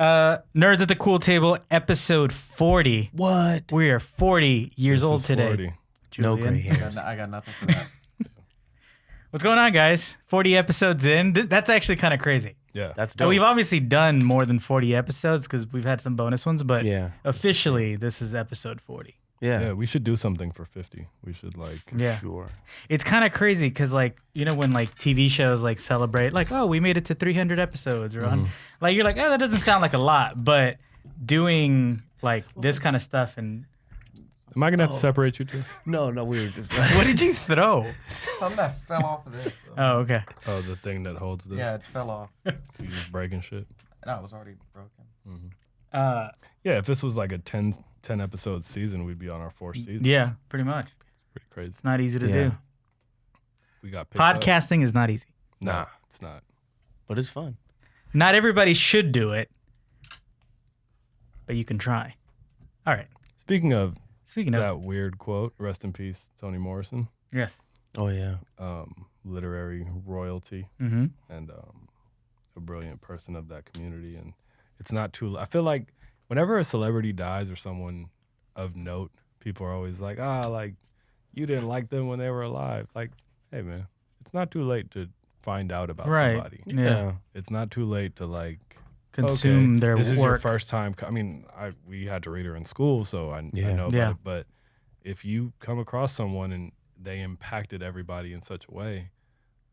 Nerds at the Cool Table, episode 40. What? We are 40 years old today. 40. No gray hairs. I got nothing for that. What's going on, guys? 40 episodes in. That's actually kind of crazy. Yeah. That's And dope. we've obviously done more than 40 episodes because we've had some bonus ones, but Yeah. officially, this is episode 40. Yeah, we should do something for 50. We should Yeah. Sure. It's kind of crazy because, like, you know, when like TV shows like celebrate, like, oh, we made it to 300 episodes, or like you're like, oh, that doesn't sound like a lot, but doing like this kind of stuff and Am I gonna have to separate you two? No, we were just. what did you throw? Something that fell off of this. Oh, okay. Oh, the thing that holds this. Yeah, it fell off. You just breaking shit. No, it was already broken. Yeah, if this was like a 10 episode season, we'd be on our 4th season. Yeah, pretty much. Pretty crazy. It's not easy to Yeah. do. We got picked up. Podcasting is not easy. Nah, it's not. But it's fun. Not everybody should do it, but you can try. All right. Speaking of Speaking of, that weird quote, rest in peace, Toni Morrison, yes. Oh yeah. literary royalty Mm-hmm. and a brilliant person of that community. And it's not too. I feel like whenever a celebrity dies or someone of note, people are always like, like you didn't like them when they were alive. Like, hey man, it's not too late to find out about somebody. Yeah. It's not too late to like Consume their this work. is your first time. I mean, we had to read her in school, so I know about it. But if you come across someone and they impacted everybody in such a way,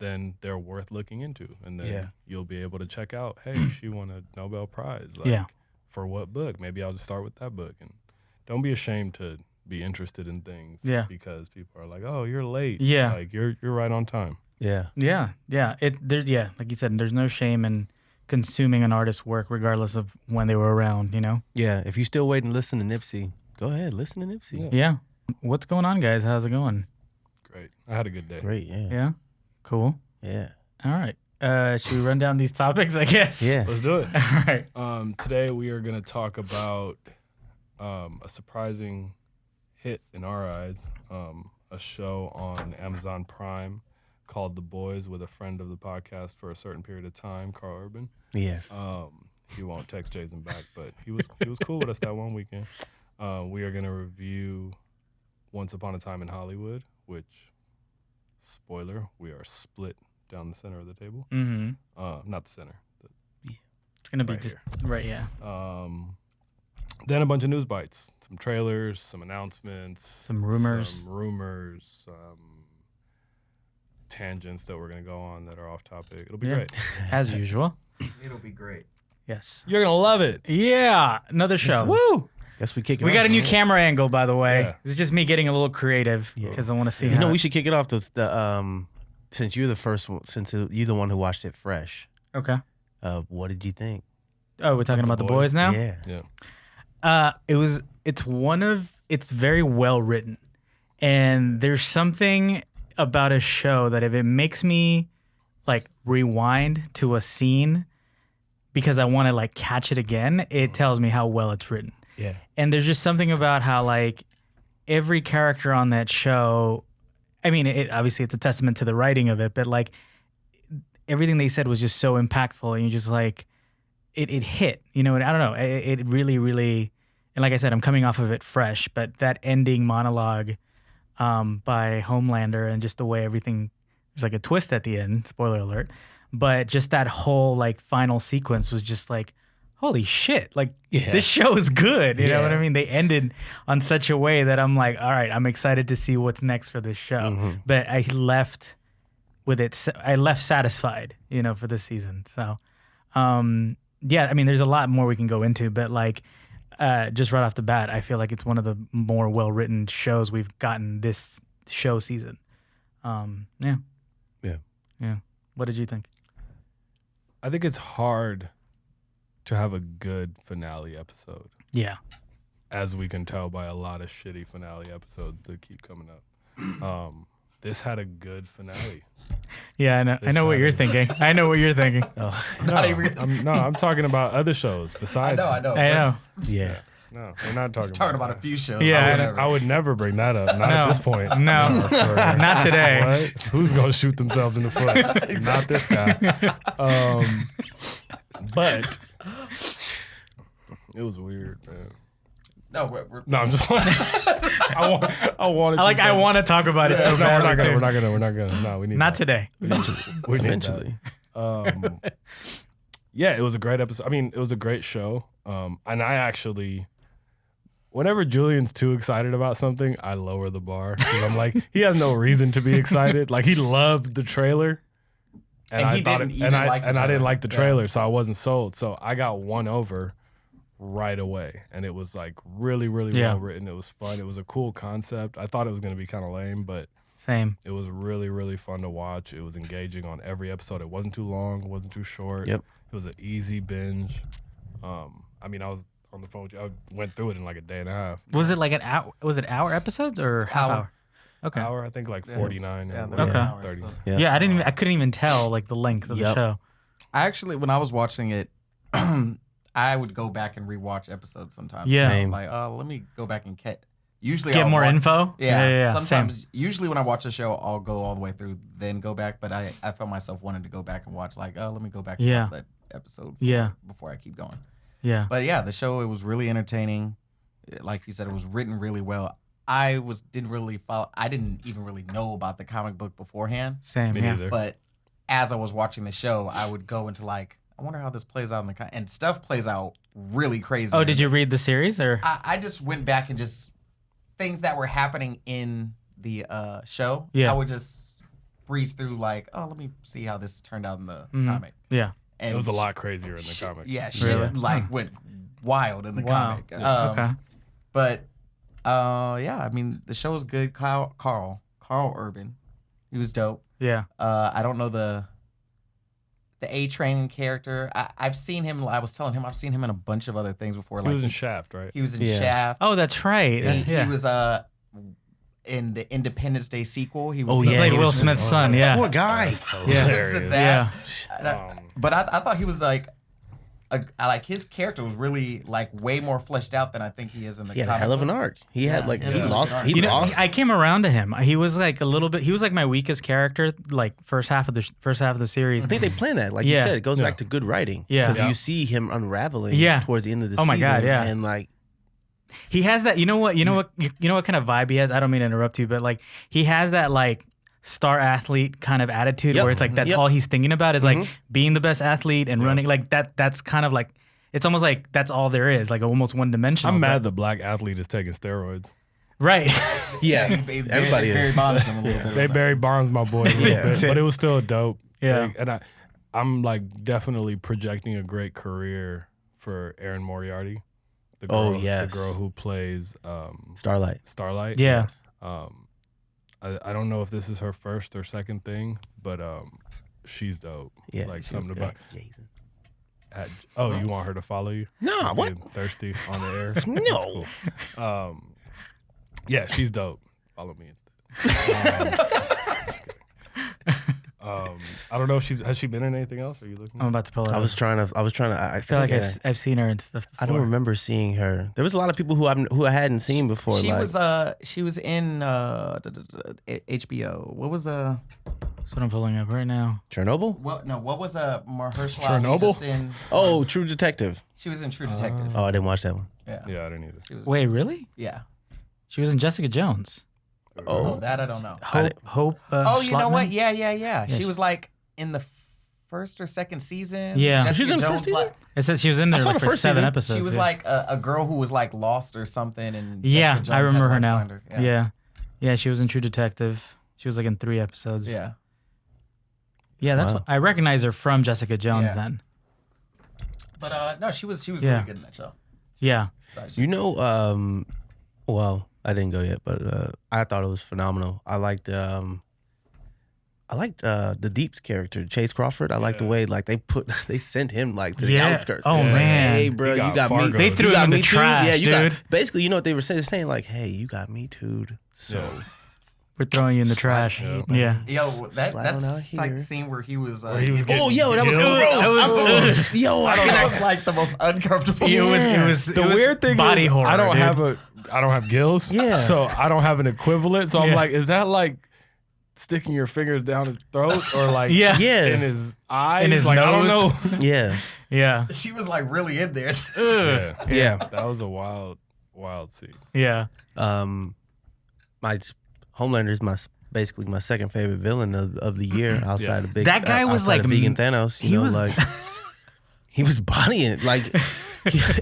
then they're worth looking into. And then you'll be able to check out, hey, she won a Nobel Prize. Like, for what book? Maybe I'll just start with that book. And don't be ashamed to be interested in things because people are like, oh, you're late. Yeah. Like, you're right on time. Yeah. Yeah. Like you said, there's no shame in consuming an artist's work regardless of when they were around, you know? Yeah. If you still wait and listen to Nipsey, go ahead, listen to Nipsey. Yeah. What's going on, guys? How's it going? Great. I had a good day. Great. Yeah. Yeah? Cool. Yeah. All right. Should we run down these topics, I guess? Yeah. Let's do it. All right. Today we are going to talk about a surprising hit in our eyes, a show on Amazon Prime called The Boys with a friend of the podcast for a certain period of time, Carl Urban. Yes. He won't text Jason back, but he was cool with us that one weekend. We are going to review Once Upon a Time in Hollywood, which, spoiler, we are split down the center of the table. Mm-hmm. Not the center. It's going to be right just, here. right, yeah. Then a bunch of news bites, some trailers, some announcements, Some rumors. some tangents that we're going to go on that are off topic. It'll be great. As usual. It'll be great. Yes. You're going to love it. Yeah. Another show. Woo! Guess we kick it We off. got a new camera angle, by the way. Yeah. It's just me getting a little creative because I want to see how. we should kick it off. Since you're the first one, since you're the one who watched it fresh. Okay. What did you think? Oh, we're talking about the boys now? Yeah. It's very well written. And there's something about a show that if it makes me like rewind to a scene because I want to like catch it again, it tells me how well it's written. Yeah. And there's just something about how like every character on that show, I mean, obviously it's a testament to the writing of it, but like everything they said was just so impactful and you just like, it hit, you know, I don't know. It really, really, and like I said, I'm coming off of it fresh, but that ending monologue by Homelander and just the way everything, there's like a twist at the end, spoiler alert, but just that whole like final sequence was just like, holy shit, like this show is good. You know what I mean? They ended on such a way that I'm like, all right, I'm excited to see what's next for this show. Mm-hmm. But I left satisfied, you know, for this season. So, yeah, I mean, there's a lot more we can go into, but like, just right off the bat, I feel like it's one of the more well-written shows we've gotten this show season. Yeah. What did you think? I think it's hard to have a good finale episode. Yeah. As we can tell by a lot of shitty finale episodes that keep coming up. This had a good finale. Yeah, I know. I know what you're thinking. I know what you're thinking. Oh. I'm talking about other shows besides. I know. I know. Yeah. No, we're not talking about a few shows. Yeah, I would never bring that up. Not at this point. No, not today. What? Who's gonna shoot themselves in the foot? Not this guy. But It was weird, man. No, No, I'm just. I wanted. I want to talk about it so No, bad. we're not gonna. No, we need. Not that. today. We need Eventually. that. Yeah, it was a great episode. I mean, it was a great show. And I actually, whenever Julian's too excited about something, I lower the bar because I'm like, he has no reason to be excited. Like he loved the trailer, and I thought it, and I didn't like the trailer, so I wasn't sold. So I got won over right away, and it was like really, really well written. It was fun. It was a cool concept. I thought it was going to be kind of lame, but same. It was really, really fun to watch. It was engaging on every episode. It wasn't too long. It wasn't too short. Yep. It was an easy binge. I mean, I was on the phone with you. I went through it in like a day and a half. Was it like an hour? Was it hour episodes or half hour? Okay. Hour, I think like 49. Yeah, and okay. 30. Yeah, I couldn't even tell like the length of the show. I actually, when I was watching it, I would go back and rewatch episodes sometimes. Yeah. So I was like, let me go back and usually get I'll more watch, info. Yeah. Same. Sometimes, usually when I watch a show, I'll go all the way through, then go back. But I felt myself wanting to go back and watch, like, let me go back and watch that episode before I keep going. Yeah. But yeah, the show, it was really entertaining. Like you said, it was written really well. I didn't even really know about the comic book beforehand. Same. Me neither. But as I was watching the show, I would go into like, I wonder how this plays out in the and stuff plays out really crazy. Oh, did you read the series or? I just went back and just things that were happening in the show. Yeah. I would just breeze through like, let me see how this turned out in the comic. Yeah. And it was a lot crazier in the comic. Yeah, she Really? went wild in the comic. Okay. But yeah, I mean the show was good. Carl Urban, he was dope. Yeah. I don't know the A-Train character. I've seen him. I was telling him I've seen him in a bunch of other things before. He was in Shaft, right? He was in Shaft. Oh, that's right. He was in the Independence Day sequel. He was Oh, yeah. He played Will Smith's son. Yeah. Poor guy. Yeah. But I thought he was like, his character was really like way more fleshed out than I think he is in the. He had a hell of an arc. He had like he lost. I came around to him. He was like a little bit. He was like my weakest character, like first half of the series. I think they planned that. Like you said, it goes back to good writing. Yeah. Because you see him unraveling. Towards the end of the season. Oh my God. Yeah. And like. He has that. You know what kind of vibe he has. I don't mean to interrupt you, but like he has that like star athlete kind of attitude where it's like that's all he's thinking about is like being the best athlete and running like that. That's kind of like it's almost like that's all there is, like almost one dimensional. I'm mad the black athlete is taking steroids. Right. Yeah. Everybody Barry Bonds him a little bit. They Barry Bonds my boy a little bit, but it was still dope. Yeah. And I'm like definitely projecting a great career for Erin Moriarty. The girl who plays Starlight. Yeah. I don't know if this is her first or second thing, but she's dope. Yeah, like something about Jason. You want her to follow you? No, what? Being thirsty on the air. No. That's cool. Yeah, she's dope. Follow me instead. Just kidding. I don't know if has she been in anything else? Are you looking? I'm about to pull it up. I was trying to. I feel like I've seen her and stuff before. I don't remember seeing her. There was a lot of people who I hadn't seen before. She was in HBO. What was That's what I'm pulling up right now. Chernobyl? What was Mahershala Chernobyl? in? Oh, True Detective. She was in True Detective. Oh, I didn't watch that one. Yeah, I didn't either. Wait, really? Yeah. She was in Jessica Jones. Oh, that I don't know. Hope. You know what? Schlotman? Yeah. She was like in the first or second season. Yeah. Jessica She was in the Jones, first season? like, It says she was in there I saw like the for first 7 season. episodes. she was yeah. like a girl who was like lost or something, and Yeah, Jessica Jones I remember had to, her like, now. find her. Yeah, she was in True Detective. She was like in 3 episodes. Yeah. Yeah, that's what I recognize her from Jessica Jones Yeah. then. But no, she was really good in that show. Yeah. You know, well, I didn't go yet, but I thought it was phenomenal. I liked the Deep's character, Chase Crawford. I like the way like they sent him like to the outskirts. Oh, Like, man. hey bro, He you got got me. Fargo. They threw You him got in the me too? trash, Yeah, you dude. got basically. You know what they were saying? Like, hey, you got me too. So We're throwing you in the trash. Yeah. Yo, Slide on out that here. scene where he was. he was oh, yo, that was Yo, gross. Yo, That was like the most uncomfortable. It was The weird thing body is, horror. I don't dude. have gills. Yeah. So I don't have an equivalent. So I'm Yeah. like, is that like sticking your fingers down his throat or like Yeah. in his eyes. In his like, I don't nose. know. Yeah. Yeah. She was like really in there. Yeah. That was a wild scene. Yeah. My Homelander is basically my second favorite villain of the year outside of That guy was outside like of vegan Thanos. You know, was like he was bodying like,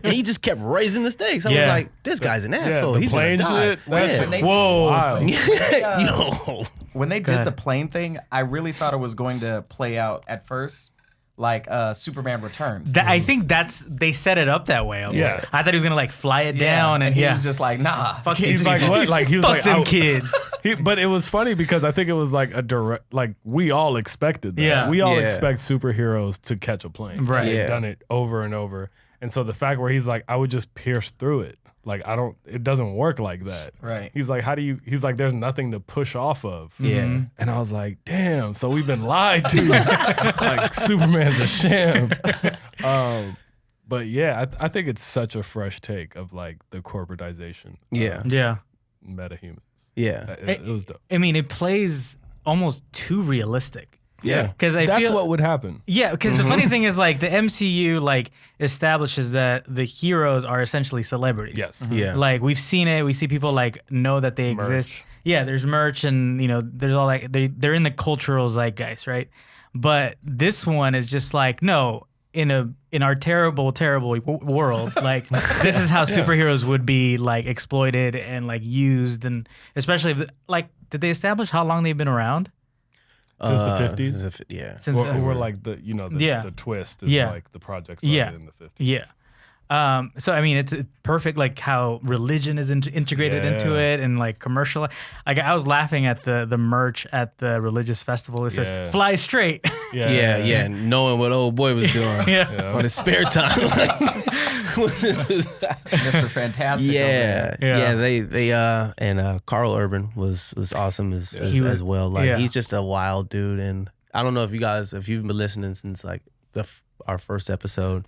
and he just kept raising the stakes. I was Yeah. like, this guy's an asshole. the He's gonna plane die. shit, that Yeah. shit Whoa. wild. Yo. When they Go did ahead. the plane thing, I really thought it was going to play out at first like Superman Returns. I think they set it up that way. Almost. Yeah. I thought he was gonna like fly it down and he yeah. was just like, nah. Fuck kids these He's like, people. what? Like he was Fuck like, them kids. But it was funny because I think it was like a direct, like we all expected that. Yeah. We all Yeah. expect superheroes to catch a plane. Right. They've Yeah. done it over and over. And so the fact where he's like, I would just pierce through it. Like, it doesn't work like that. Right. He's like, he's like, there's nothing to push off of. Yeah. And I was like, damn, so we've been lied to. Like, Superman's a sham. But yeah, I think it's such a fresh take of like the corporatization Yeah. of Yeah. metahumans. Yeah. It was dope. I mean, it plays almost too realistic. Yeah. Because That's what would happen. Yeah, because the funny thing is, like, the MCU like establishes that the heroes are essentially celebrities. Yes. Yeah. Like we've seen it. We see people like know that they exist. Merch. Yeah, there's merch and there's all like they're in the cultural zeitgeist, right? But this one is just like no. In our terrible world, like this is how superheroes would be like exploited and like used, and especially like did they establish how long they've been around? Since the 50s? Yeah. Since Or like the the twist is Yeah. like the project started Yeah. in the 50s. Yeah. So I mean, it's perfect, like how religion is integrated into Yeah. it and like commercial. Like I was laughing at the merch at the religious festival. It Yeah. says "Fly straight." Yeah. Knowing what old boy was doing Yeah. on his spare time. Mr. Fantastic. over there. Yeah. They and Carl Urban was awesome as well. Like yeah. he's just a wild dude, and I don't know if you've been listening since like our first episode.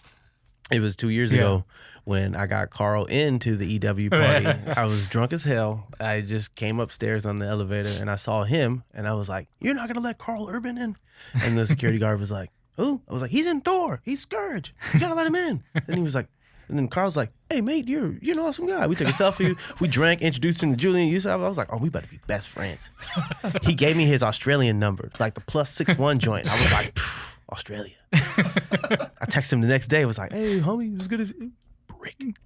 It was 2 years ago when I got Carl into the EW party. I was drunk as hell. I just came upstairs on the elevator and I saw him, and I was like, "You're not gonna let Carl Urban in?" And the security guard was like, "Who?" I was like, "He's in Thor. He's Scourge. You gotta let him in." And he was like. And then Carl's like, "Hey, mate, you're an awesome guy." We took a selfie. We drank, introduced him to Julian Yusuf. I was like, "Oh, we better be best friends." He gave me his Australian number, like the +61 joint. I was like, Australia. I texted him the next day. Was like, "Hey, homie, it was good as brick."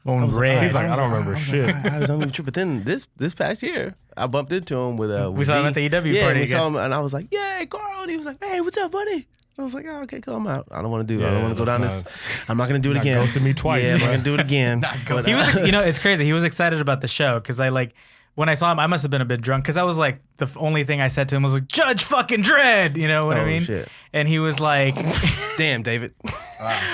On red. He's like, I don't remember shit. I was on the trip. But then this past year, I bumped into him with We saw him at the EW party we again. saw him, and I was like, "Yay, Carl!" And he was like, "Hey, what's up, buddy?" I was like, "Oh, okay, cool. I'm out. I don't want to do. I don't want to go down this. I'm not gonna do it not again. ghosting me twice, Yeah, I'm not bro. gonna do it again." But, He was, it's crazy. He was excited about the show because I like when I saw him, I must have been a bit drunk because I was like the only thing I said to him was like Judge fucking Dredd, you know what I Oh, mean? shit. And he was like, damn, David.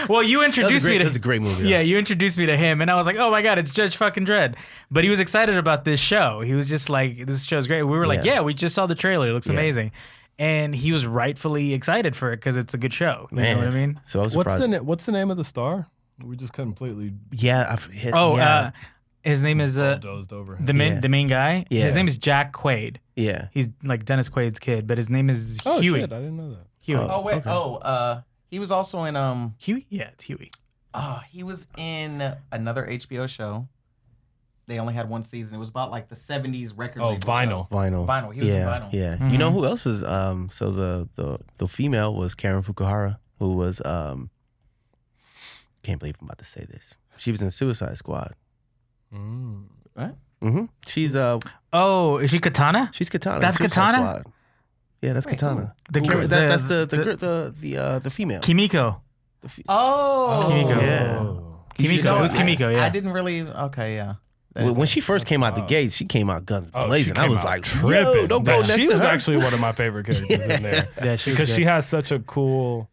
"Well, you introduced me to That's a great movie. yeah, you introduced me to him, and I was like, oh my god, it's Judge fucking Dredd." But he was excited about this show. He was just like, "This show's great." We were like, Yeah. "Yeah, we just saw the trailer. It looks amazing." And he was rightfully excited for it because it's a good show. You know what I mean? So I was What's surprised. what's the name of the star? We just completely Yeah, I've hit. Oh, yeah, his name is bulldozed over. the main guy. Yeah. His name is Jack Quaid. yeah. He's like Dennis Quaid's kid, but his name is Oh Huey. shit, I didn't know that. Huey. Oh wait. Okay. He was also in Huey? Yeah, it's Huey. he was in another HBO show. They only had one season. It was about like the 70s record. Oh, label Vinyl. show. Vinyl. Vinyl. He was in Yeah, Vinyl. yeah. Mhm. You know who else was? So the female was Karen Fukuhara, who was can't believe I'm about to say this. She was in Suicide Squad. Mm. Mm-hmm. She's Oh, is she Katana? she's Katana. in That's Suicide Katana? Squad. Yeah, that's Katana. The Who- gir- that's the- the female. Kimiko. Oh. Kimiko. Yeah. Kimiko. It was I- Kimiko, yeah. I didn't really. Okay, yeah. That is- When she first came out the gate, she came out guns Oh, blazing. she I came was out like, tripping. "Yo, don't go That- next She to was her." actually one of my favorite characters in there. Yeah, she was Because good. she has such a cool,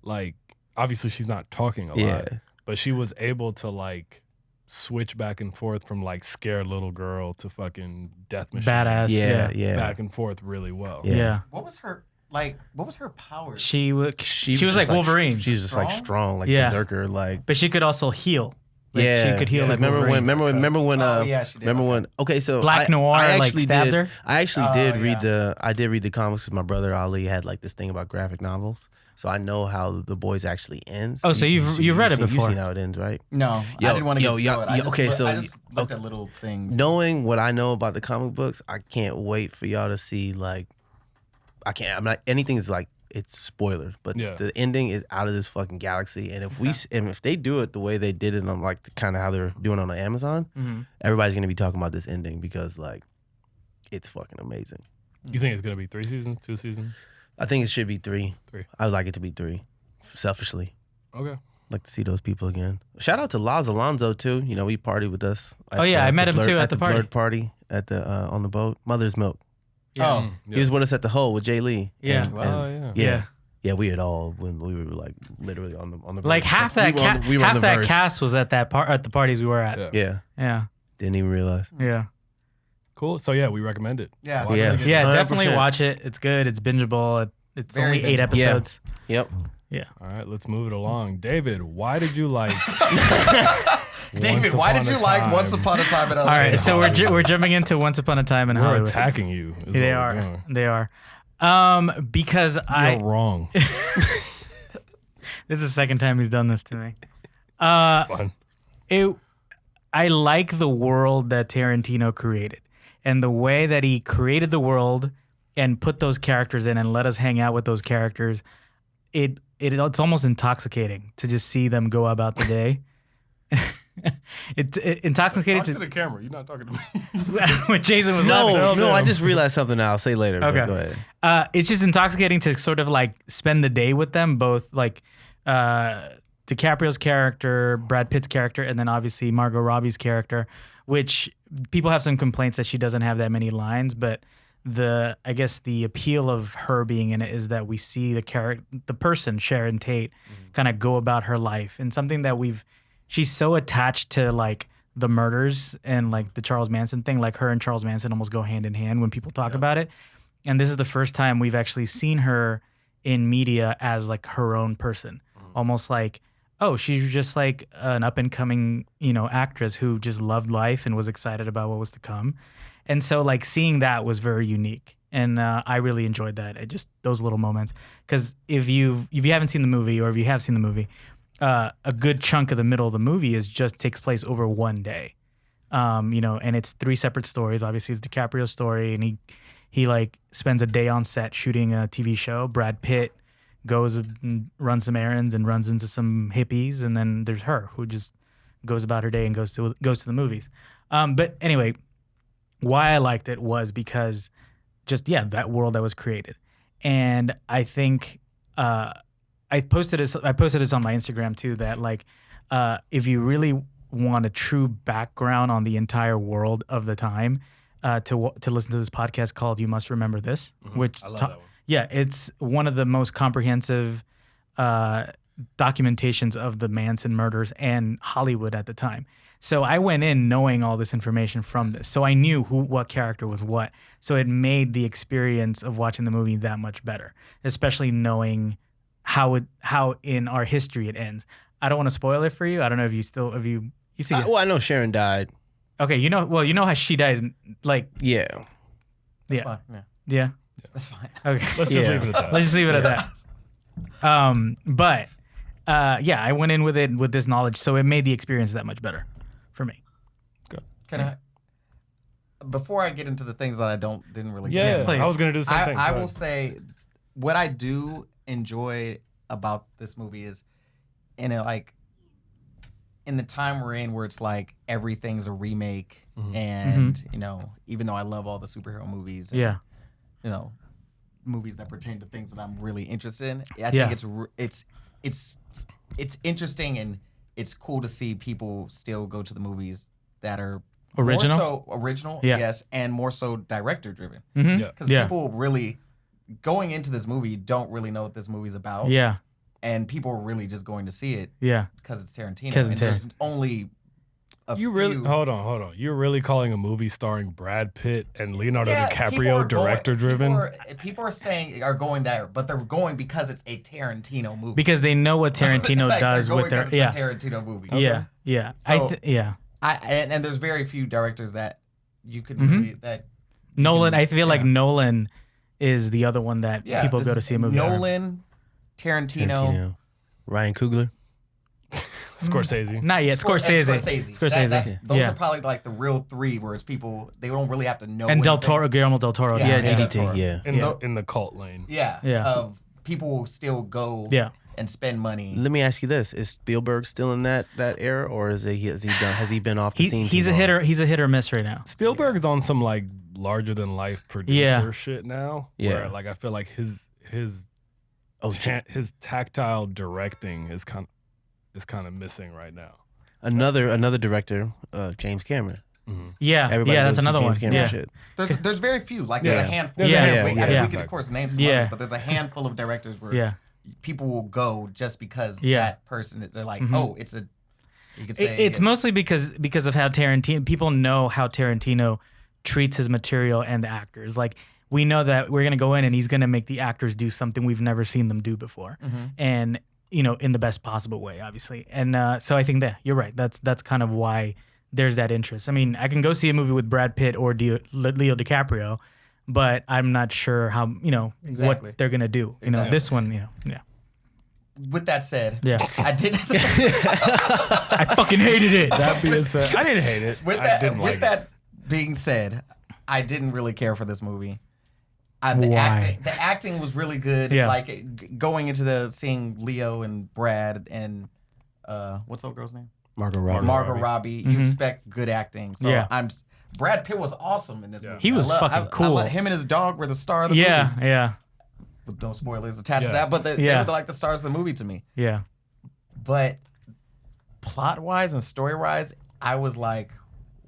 like, obviously she's not talking a lot, Yeah. but she was able to like switch back and forth from like scared little girl to fucking death machine. Badass. Yeah, Yeah. yeah. Back and forth really well. Yeah. Yeah. What was her like? What was her power? She was She like just Wolverine. She's just like Strong? strong, like Yeah. berserker, like But she could also heal. Like, yeah, she could heal. Like, remember Wolverine. when? Oh, yeah, she did. Remember when? Okay, so Black Noir I like actually stabbed did, her. I actually Oh, did read yeah. I did read the comics because my brother Ali had like this thing about graphic novels, so I know how The Boys actually ends. Oh, so you've read it before? You've seen how it ends, right? No, I didn't want to get spoiled. I just looked at little things. Knowing what I know about the comic books, I can't wait for y'all to see. Like, I'm not anything is like. It's spoilers, but the ending is out of this fucking galaxy. And if they do it the way they did it on like kind of how they're doing on the Amazon, everybody's gonna be talking about this ending because like it's fucking amazing. You think it's gonna be 3 seasons, 2 seasons? I think it should be 3. 3. I would like it to be 3, selfishly. Okay. I'd like to see those people again. Shout out to Laz Alonso too. You know, he partied with us. I met him too at the party. Blurred party at the on the boat. Mother's Milk. Yeah. He was with us at the Hole with Jay Lee. Yeah. Yeah, we had all when we were like literally on the like half that cast was at that at the parties we were at. Yeah. Didn't even realize. Yeah. Cool. So yeah, we recommend it. Yeah. Definitely watch it. It's good. It's bingeable. It's Very only good. 8 episodes. Yep. Yeah. All right, let's move it along. David, why did you like? David, why did you like Once Upon a Time in Hollywood? All right, so we're jumping into Once Upon a Time in Hollywood. We're attacking you. They are. They are. Because You're wrong. This is the second time he's done this to me. Fun. I like the world that Tarantino created, and the way that he created the world and put those characters in and let us hang out with those characters. It's almost intoxicating to just see them go about the day. It's intoxicating. Talk to the camera. You're not talking to me. When Jason was laughing. No, I just realized something now. I'll say later. Okay. Go ahead. It's just intoxicating to sort of like spend the day with them, both like DiCaprio's character, Brad Pitt's character, and then obviously Margot Robbie's character, which people have some complaints that she doesn't have that many lines, but I guess the appeal of her being in it is that we see the person, Sharon Tate, kind of go about her life, and something that she's so attached to like the murders and like the Charles Manson thing, like her and Charles Manson almost go hand in hand when people talk about it. And this is the first time we've actually seen her in media as like her own person, almost like, oh, she's just like an up and coming, actress who just loved life and was excited about what was to come. And so like seeing that was very unique. And I really enjoyed that. Those little moments. Because if you haven't seen the movie, or if you have seen the movie, a good chunk of the middle of the movie takes place over one day. And it's 3 separate stories. Obviously it's DiCaprio's story, and he like spends a day on set shooting a TV show. Brad Pitt goes and runs some errands and runs into some hippies, and then there's her who just goes about her day and goes to the movies. But anyway, why I liked it was because that world that was created. And I think I posted this on my Instagram too, that like if you really want a true background on the entire world of the time, to listen to this podcast called You Must Remember This, which I love that one. Yeah, it's one of the most comprehensive documentations of the Manson murders and Hollywood at the time. So I went in knowing all this information from this. So I knew what character was what. So it made the experience of watching the movie that much better, especially knowing how in our history it ends. I don't want to spoil it for you. I don't know if you see it. Well, I know Sharon died. Okay, you know how she dies, like Yeah. That's fine. Yeah. That's fine. Okay. Let's just leave it at that. Let's just leave it at that. But I went in with this knowledge, so it made the experience that much better for me. Good. Can I? Before I get into the things that I didn't really Yeah, please. I was gonna do the same thing. I Go will ahead. say what I do enjoy about this movie is, in the time we're in, where it's like everything's a remake, and even though I love all the superhero movies, and, movies that pertain to things that I'm really interested in, I think it's interesting, and it's cool to see people still go to the movies that are Original? more so original, yes, and more so director driven. Mm-hmm. Yeah. Because people really going into this movie don't really know what this movie's about. Yeah. And people are really just going to see it Yeah. because it's Tarantino. 'Cause And it's there's only a You really few. hold on. You're really calling a movie starring Brad Pitt and Leonardo Yeah, people DiCaprio are director driven? People are saying are going there, but they're going because it's a Tarantino movie. Because they know what Tarantino Like, does they're going with their because it's a Tarantino movie. Yeah. Yeah. So, yeah. And there's very few directors that you could Mm-hmm. really Nolan. I feel like Nolan is the other one that people go to see a movie. Nolan, Tarantino, Ryan Coogler. Scorsese. Not yet. Scorsese. Those are probably like the real three where it's people, they don't really have to know. And Guillermo del Toro. Yeah, Del GDT. Toro. Yeah. In the cult lane. Yeah. Of people will still go and spend money. Let me ask you this: is Spielberg still in that era, or has he been off the scene? He's a hitter. He's a hit or miss right now. Spielberg's on some like larger than life producer shit now. Yeah. Where like I feel like his tactile directing is kind of missing right now. Another director, James Cameron. Mm-hmm. Yeah, Everybody that's another one. Cameron shit. There's very few. Like there's a handful. There's a handful. We could of course name some others, but there's a handful of directors where people will go just because that person. They're like, oh, it's a. You could say it's mostly because of how Tarantino. People know how Tarantino treats his material and the actors. Like we know that we're gonna go in and he's gonna make the actors do something we've never seen them do before, and in the best possible way, obviously. And so I think that you're right. That's kind of why there's that interest. I mean, I can go see a movie with Brad Pitt or Leo DiCaprio, but I'm not sure how what they're gonna do. This one, With that said, I didn't. I fucking hated it. That being said, I didn't hate it. With that being said, I didn't really care for this movie. The acting was really good. Yeah. Like going into seeing Leo and Brad and what's the girl's name? Margot Robbie. Margot Robbie. You expect good acting. So Brad Pitt was awesome in this movie. He was fucking cool. Him and his dog were the star of the movie. Yeah. With no spoilers attached to that, but they were like the stars of the movie to me. Yeah. But plot wise and story wise, I was like,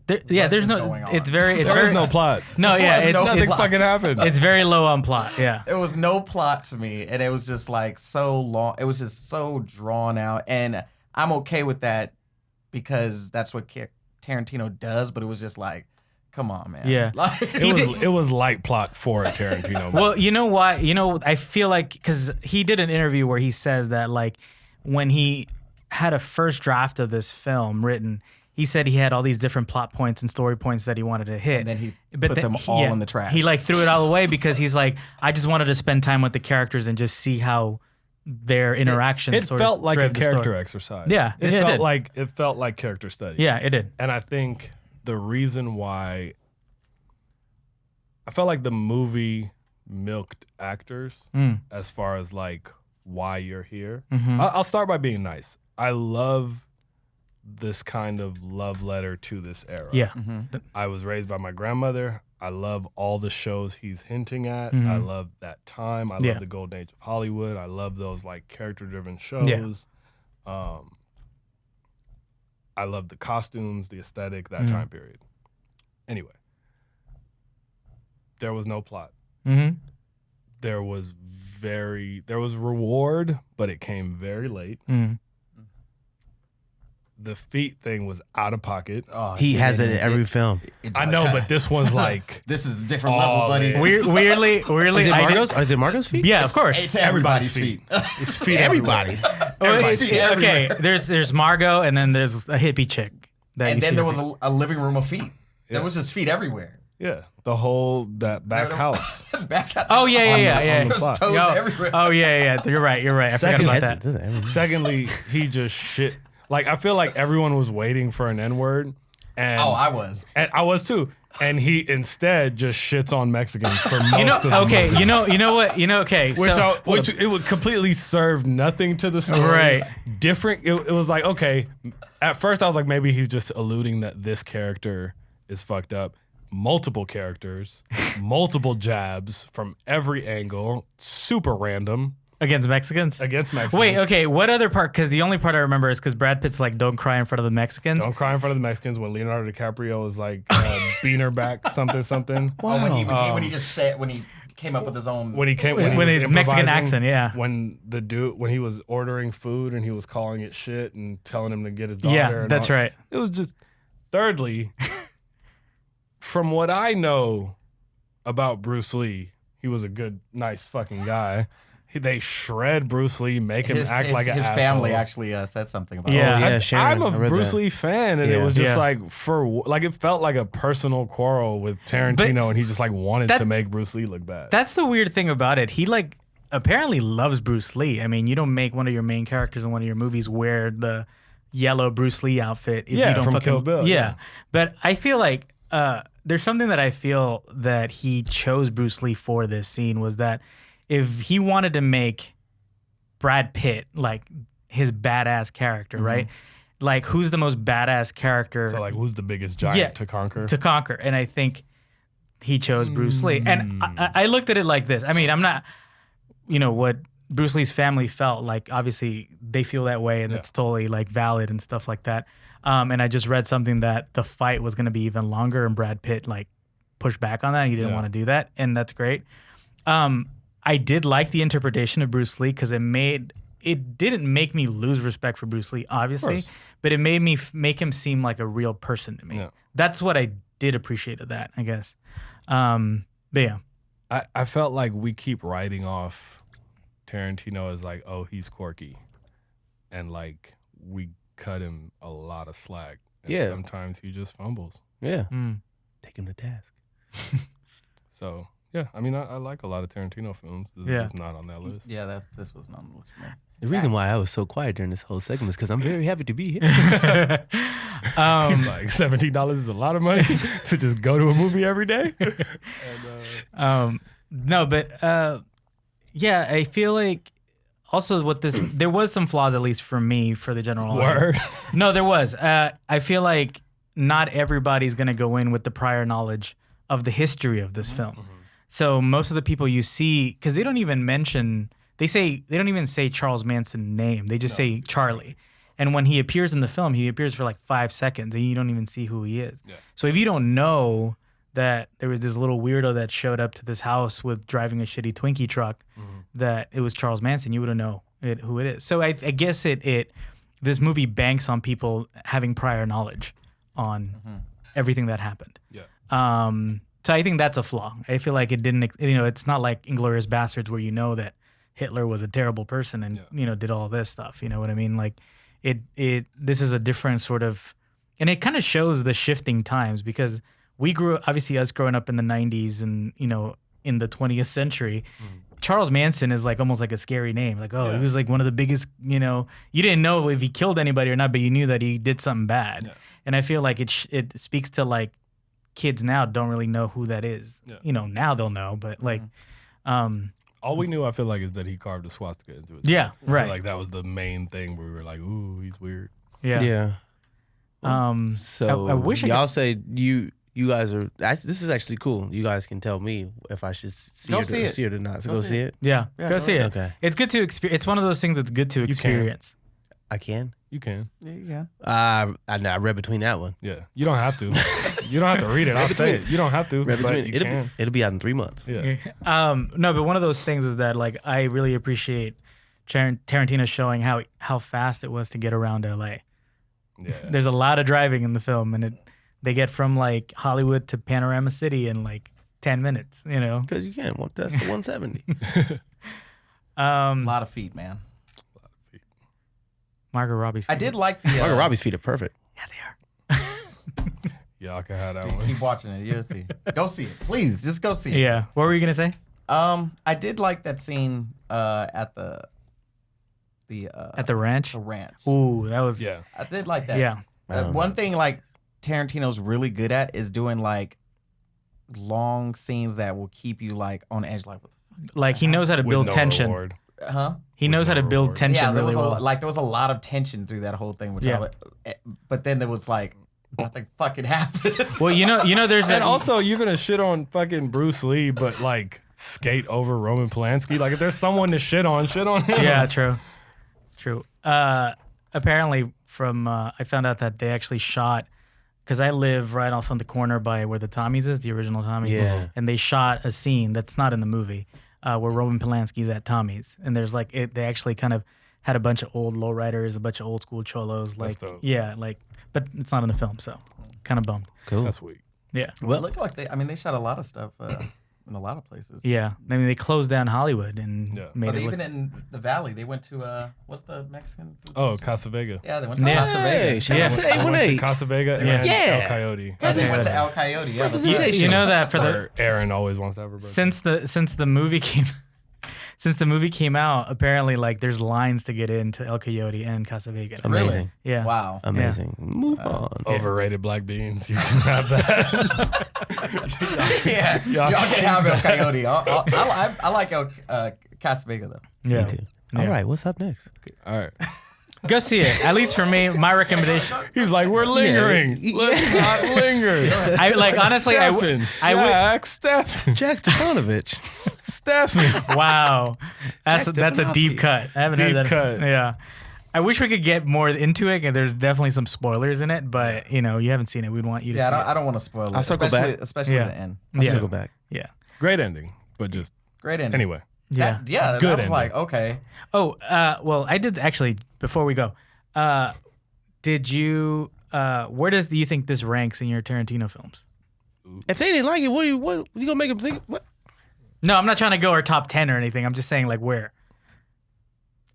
there's no. It's very. no plot. No, it's nothing fucking happened. It's very low on plot. Yeah. There was no plot to me, and it was just like so long. It was just so drawn out, and I'm okay with that because that's what Tarantino does. But it was just like, come on, man. Yeah. Like, It was light plot for a Tarantino. Well, you know why? I feel like because he did an interview where he says that like when he had a first draft of this film written. He said he had all these different plot points and story points that he wanted to hit. And then he put them all in the trash. He like threw it all away because he's like, I just wanted to spend time with the characters and just see how their interactions. It felt like a character exercise. Yeah, it felt like character study. Yeah, it did. And I think the reason why I felt like the movie milked actors as far as like why you're here. I'll start by being nice. I love this kind of love letter to this era. Yeah. I was raised by my grandmother. I love all the shows he's hinting at. I love that time. I love the golden age of Hollywood. I love those like character-driven shows. I love the costumes, the aesthetic, that time period. Anyway, there was no plot. There was reward, but it came very late. The feet thing was out of pocket. Oh, he has it in every film. I know, but this one's like this is a different level, buddy. Weirdly, is it Margot's feet? Yeah, of course. It's everybody's feet. It's feet everybody. Okay, there's Margot, and then there's a hippie chick. And then there was a living room of feet. There was just feet everywhere. Yeah, the whole back house. Oh yeah. There's toes everywhere. Oh yeah. You're right. I forgot about that. Secondly, he just shit. Like, I feel like everyone was waiting for an N-word. And I was. And I was too. And he instead just shits on Mexicans for most of the movie. You know what? Okay. Which it would completely serve nothing to the story. Right. Different. It was like, okay. At first I was like, maybe he's just alluding that this character is fucked up. Multiple characters, multiple jabs from every angle, super random. Against Mexicans? Wait, okay. What other part? Because the only part I remember is because Brad Pitt's like, don't cry in front of the Mexicans. Don't cry in front of the Mexicans when Leonardo DiCaprio is like, bean her back, something. Wow. When he just said, when he came up with his own. When he Mexican accent, yeah. When he was ordering food and he was calling it shit and telling him to get his daughter. Yeah, that's right. It was just, thirdly, from what I know about Bruce Lee, he was a good, nice fucking guy. they shred Bruce Lee, make him act like an his asshole. family actually said something about Yeah. it. Yeah, Sharon, I'm a I read Bruce that. Lee fan, and it was just like it felt like a personal quarrel with Tarantino, and he just like wanted to make Bruce Lee look bad. That's the weird thing about it. He like apparently loves Bruce Lee. I mean, you don't make one of your main characters in one of your movies wear the yellow Bruce Lee outfit if you don't from fucking, Kill Bill. Yeah. But I feel like there's something that I feel that he chose Bruce Lee for this scene was that if he wanted to make Brad Pitt like his badass character, right? Like who's the most badass character? So like, who's the biggest giant to conquer? To conquer, and I think he chose Bruce Lee. And I looked at it like this. I mean, I'm not, what Bruce Lee's family felt like. Obviously, they feel that way, and it's totally like valid and stuff like that. And I just read something that the fight was going to be even longer, and Brad Pitt like pushed back on that. He didn't want to do that, and that's great. I did like the interpretation of Bruce Lee because it didn't make me lose respect for Bruce Lee, obviously, but it made me make him seem like a real person to me. Yeah. That's what I did appreciate of that, I guess. But yeah, I felt like we keep writing off Tarantino as like, oh, he's quirky, and like we cut him a lot of slack. And sometimes he just fumbles. Yeah, take him to task. So. Yeah, I mean, I like a lot of Tarantino films. This is just not on that list. Yeah, this was not on the list for me. The reason why I was so quiet during this whole segment is because I'm very happy to be here. He's like, $17 is a lot of money to just go to a movie every day. No, but yeah, I feel like also what there was some flaws, at least for me, for the general audience. No, there was. I feel like not everybody's going to go in with the prior knowledge of the history of this film. So most of the people you see, because they don't even mention, they don't even say Charles Manson's name. They just say Charlie. And when he appears in the film, he appears for like 5 seconds and you don't even see who he is. Yeah. So if you don't know that there was this little weirdo that showed up to this house with driving a shitty Twinkie truck, that it was Charles Manson, you wouldn't know who it is. So I guess this movie banks on people having prior knowledge on everything that happened. Yeah. So I think that's a flaw. I feel like it didn't, it's not like Inglourious Bastards where you know that Hitler was a terrible person and, did all this stuff. You know what I mean? Like this is a different sort of, and it kind of shows the shifting times because obviously us growing up in the 90s and, in the 20th century, Charles Manson is like almost like a scary name. Like, he was like one of the biggest, you didn't know if he killed anybody or not, but you knew that he did something bad. Yeah. And I feel like it speaks to like, kids now don't really know who that is. Yeah. Now they'll know, but like, all we knew, I feel like, is that he carved a swastika into his head. Right. Like that was the main thing where we were like, "Ooh, he's weird." Yeah. So I wish y'all say you guys are. This is actually cool. You guys can tell me if I should see it or not. So go see it. Yeah, go see it. Okay. It's good to experience. It's one of those things that's good to experience. I can. You can. Yeah, you can. I read between that one. Yeah. You don't have to. You don't have to read it. I'll say it. You don't have to. Read between. It'll be out in 3 months. Yeah. No, but one of those things is that like I really appreciate Tarantino showing how fast it was to get around LA. Yeah. There's a lot of driving in the film, and they get from like Hollywood to Panorama City in like 10 minutes. Because you can. Well, that's the 170. A lot of feet, man. Margot Robbie's feet. I did like the... Margot Robbie's feet are perfect. Yeah, they are. Y'all can have that one. Keep watching it. You'll see. Go see it. Please, just go see it. Yeah. What were you going to say? I did like that scene at the ranch? The ranch. Ooh, that was... Yeah. I did like that. Yeah. One thing like Tarantino's really good at is doing like long scenes that will keep you like on edge. Like he knows how to build tension. Reward. Huh? He knows how to build tension really well. There was a lot of tension through that whole thing, but then there was like nothing fucking happened. Well, there's that. And also, you're gonna shit on fucking Bruce Lee, but like skate over Roman Polanski. Like if there's someone to shit on him. Yeah, true. Apparently, I found out that they actually shot. Because I live right off on the corner by where the Tommy's is, the original Tommy's. Yeah. And they shot a scene that's not in the movie. Where Roman Polanski's at Tommy's, and there's like they actually kind of had a bunch of old lowriders, a bunch of old school cholos, like but it's not in the film, so kind of bummed. Cool, that's sweet. Yeah, well, it looked like they shot a lot of stuff in a lot of places. Yeah, I mean they closed down Hollywood and made But it even look. in the Valley, they went to what's the Mexican food? Oh, place? Casa Vega. Yeah, they went to Yeah. Casa Vega. Shout Yeah. out to I went to 818. Casa Vega and Yeah. El Coyote. Yeah, they went to El Coyote. Yeah, that's You, right. you know that for the Where Aaron always wants to have her birthday. since the movie came out, apparently like there's lines to get into El Coyote and Casa Vega. Amazing. Yeah. Wow. Amazing. Move on. Overrated black beans. You can have that. Yeah, y'all can have El Coyote. I like Casa Vega though. Yeah. Me too. Yeah. All right, what's up next? All right. Go see it. At least for me, my recommendation. He's like, we're lingering. Yeah. Let's not linger. I like honestly. Stefan. I would. Jack, Stefan. Jack Stefanovic. Stefan. Wow, that's Jack a deep Stefanowski. cut. I haven't heard Deep that. cut. Yeah, I wish we could get more into it. And there's definitely some spoilers in it, but you haven't seen it. We'd want you to. Yeah, see I don't want to spoil it. I'll circle back. Especially Yeah. the end. I'll Yeah. circle back. it. Yeah, Great ending, but just Great ending. anyway. yeah. Yeah, Good I was ending. like, okay. Oh, well, I did actually. Before we go, did you? Where do you think this ranks in your Tarantino films? If they didn't like it, what you gonna make them think? What? No, I'm not trying to go our top 10 or anything. I'm just saying like where.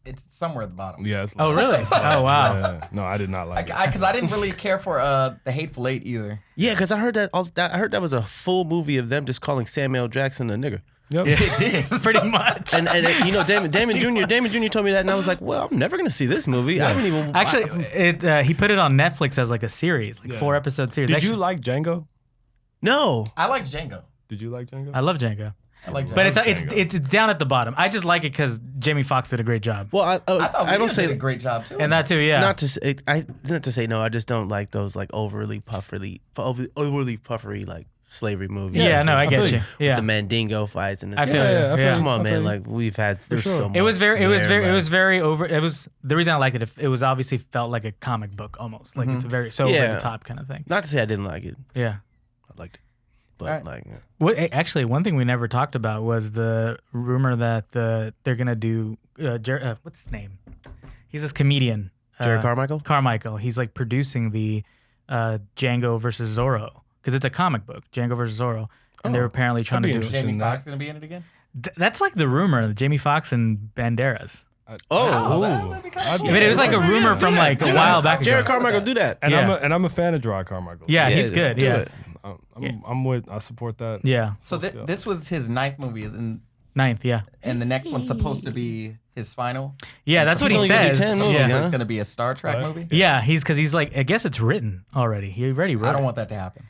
It's somewhere at the bottom. Yeah. Oh, really? Oh, wow. Yeah. No, I did not like it. Because I didn't really care for the Hateful Eight either. Yeah, because I heard that. I heard that was a full movie of them just calling Samuel Jackson a nigger. Yep. It did. Pretty much. And you know, Damon Jr. told me that, and I was like, well, I'm never gonna see this movie. I haven't even Actually, he put it on Netflix as like a series, like 4-episode series. Did Actually, you like Django? No. I like Django. Did you like Django? I love Django, I like Django. but it's Django. it's down at the bottom. I just like it because Jamie Foxx did a great job, Well, I thought I don't Leo say did a great job too. and that too. Yeah, not to say not to say no. I just don't like those like overly puffery like slavery movies. yeah. No, I I feel get you. you. Yeah, The Mandingo fights and I feel you. I feel Yeah. you. Come on, I feel man! you. Like we've had, there's sure. so much. it was very there, over. It was the reason I liked it. It was obviously felt like a comic book almost. Like it's a very over Yeah. the top kind of thing. Not to say I didn't like it. Yeah. I liked it, but Alright. like Actually, one thing we never talked about was the rumor that they're gonna do what's his name? He's this comedian, Jared Carmichael. Carmichael. He's like producing the Django versus Zorro because it's a comic book, Django versus Zorro, and they're apparently trying to be do. interesting. Jamie in that. Foxx gonna be in it again? That's like the rumor, Jamie Foxx and Banderas. Oh, that would be kinda I'd cool. be I mean, it was like a surprised. rumor from like a while back ago. Jared Carmichael, do that. And Yeah. I'm a fan of Gerard Carmichael. Yeah, Yeah, he's good. do Yeah, it. I support that. yeah. So this was his 9th movie, Ninth, yeah, and the next one's supposed to be his final. yeah. That's what he He's only gonna be says. 10 movies, Yeah, So huh? it's gonna be a Star Trek Right. movie. yeah. He's like, I guess it's written already. He already wrote. I don't it. want that to happen.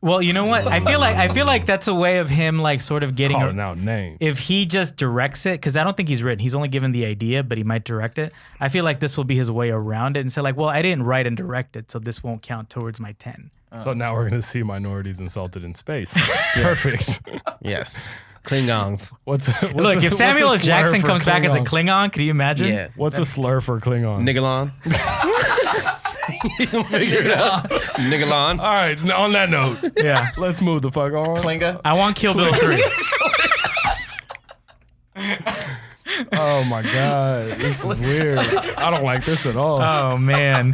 Well, you know what? I feel like that's a way of him like sort of getting. Calling out names. If he just directs it, because I don't think he's written. He's only given the idea, but he might direct it. I feel like this will be his way around it and say like, well, I didn't write and direct it, so this won't count towards my 10. So now we're gonna see minorities insulted in space. Perfect. Yes, Klingons. Look, if Samuel L. Jackson comes back as a Klingon, could you imagine? Yeah, What's a slur for Klingon? Niggalon. Figure it out. Niggalon. All right. On that note, Yeah. let's move the fuck on. Klinga. I want Kill Bill 3. Oh my god, this is weird. I don't like this at all. Oh man.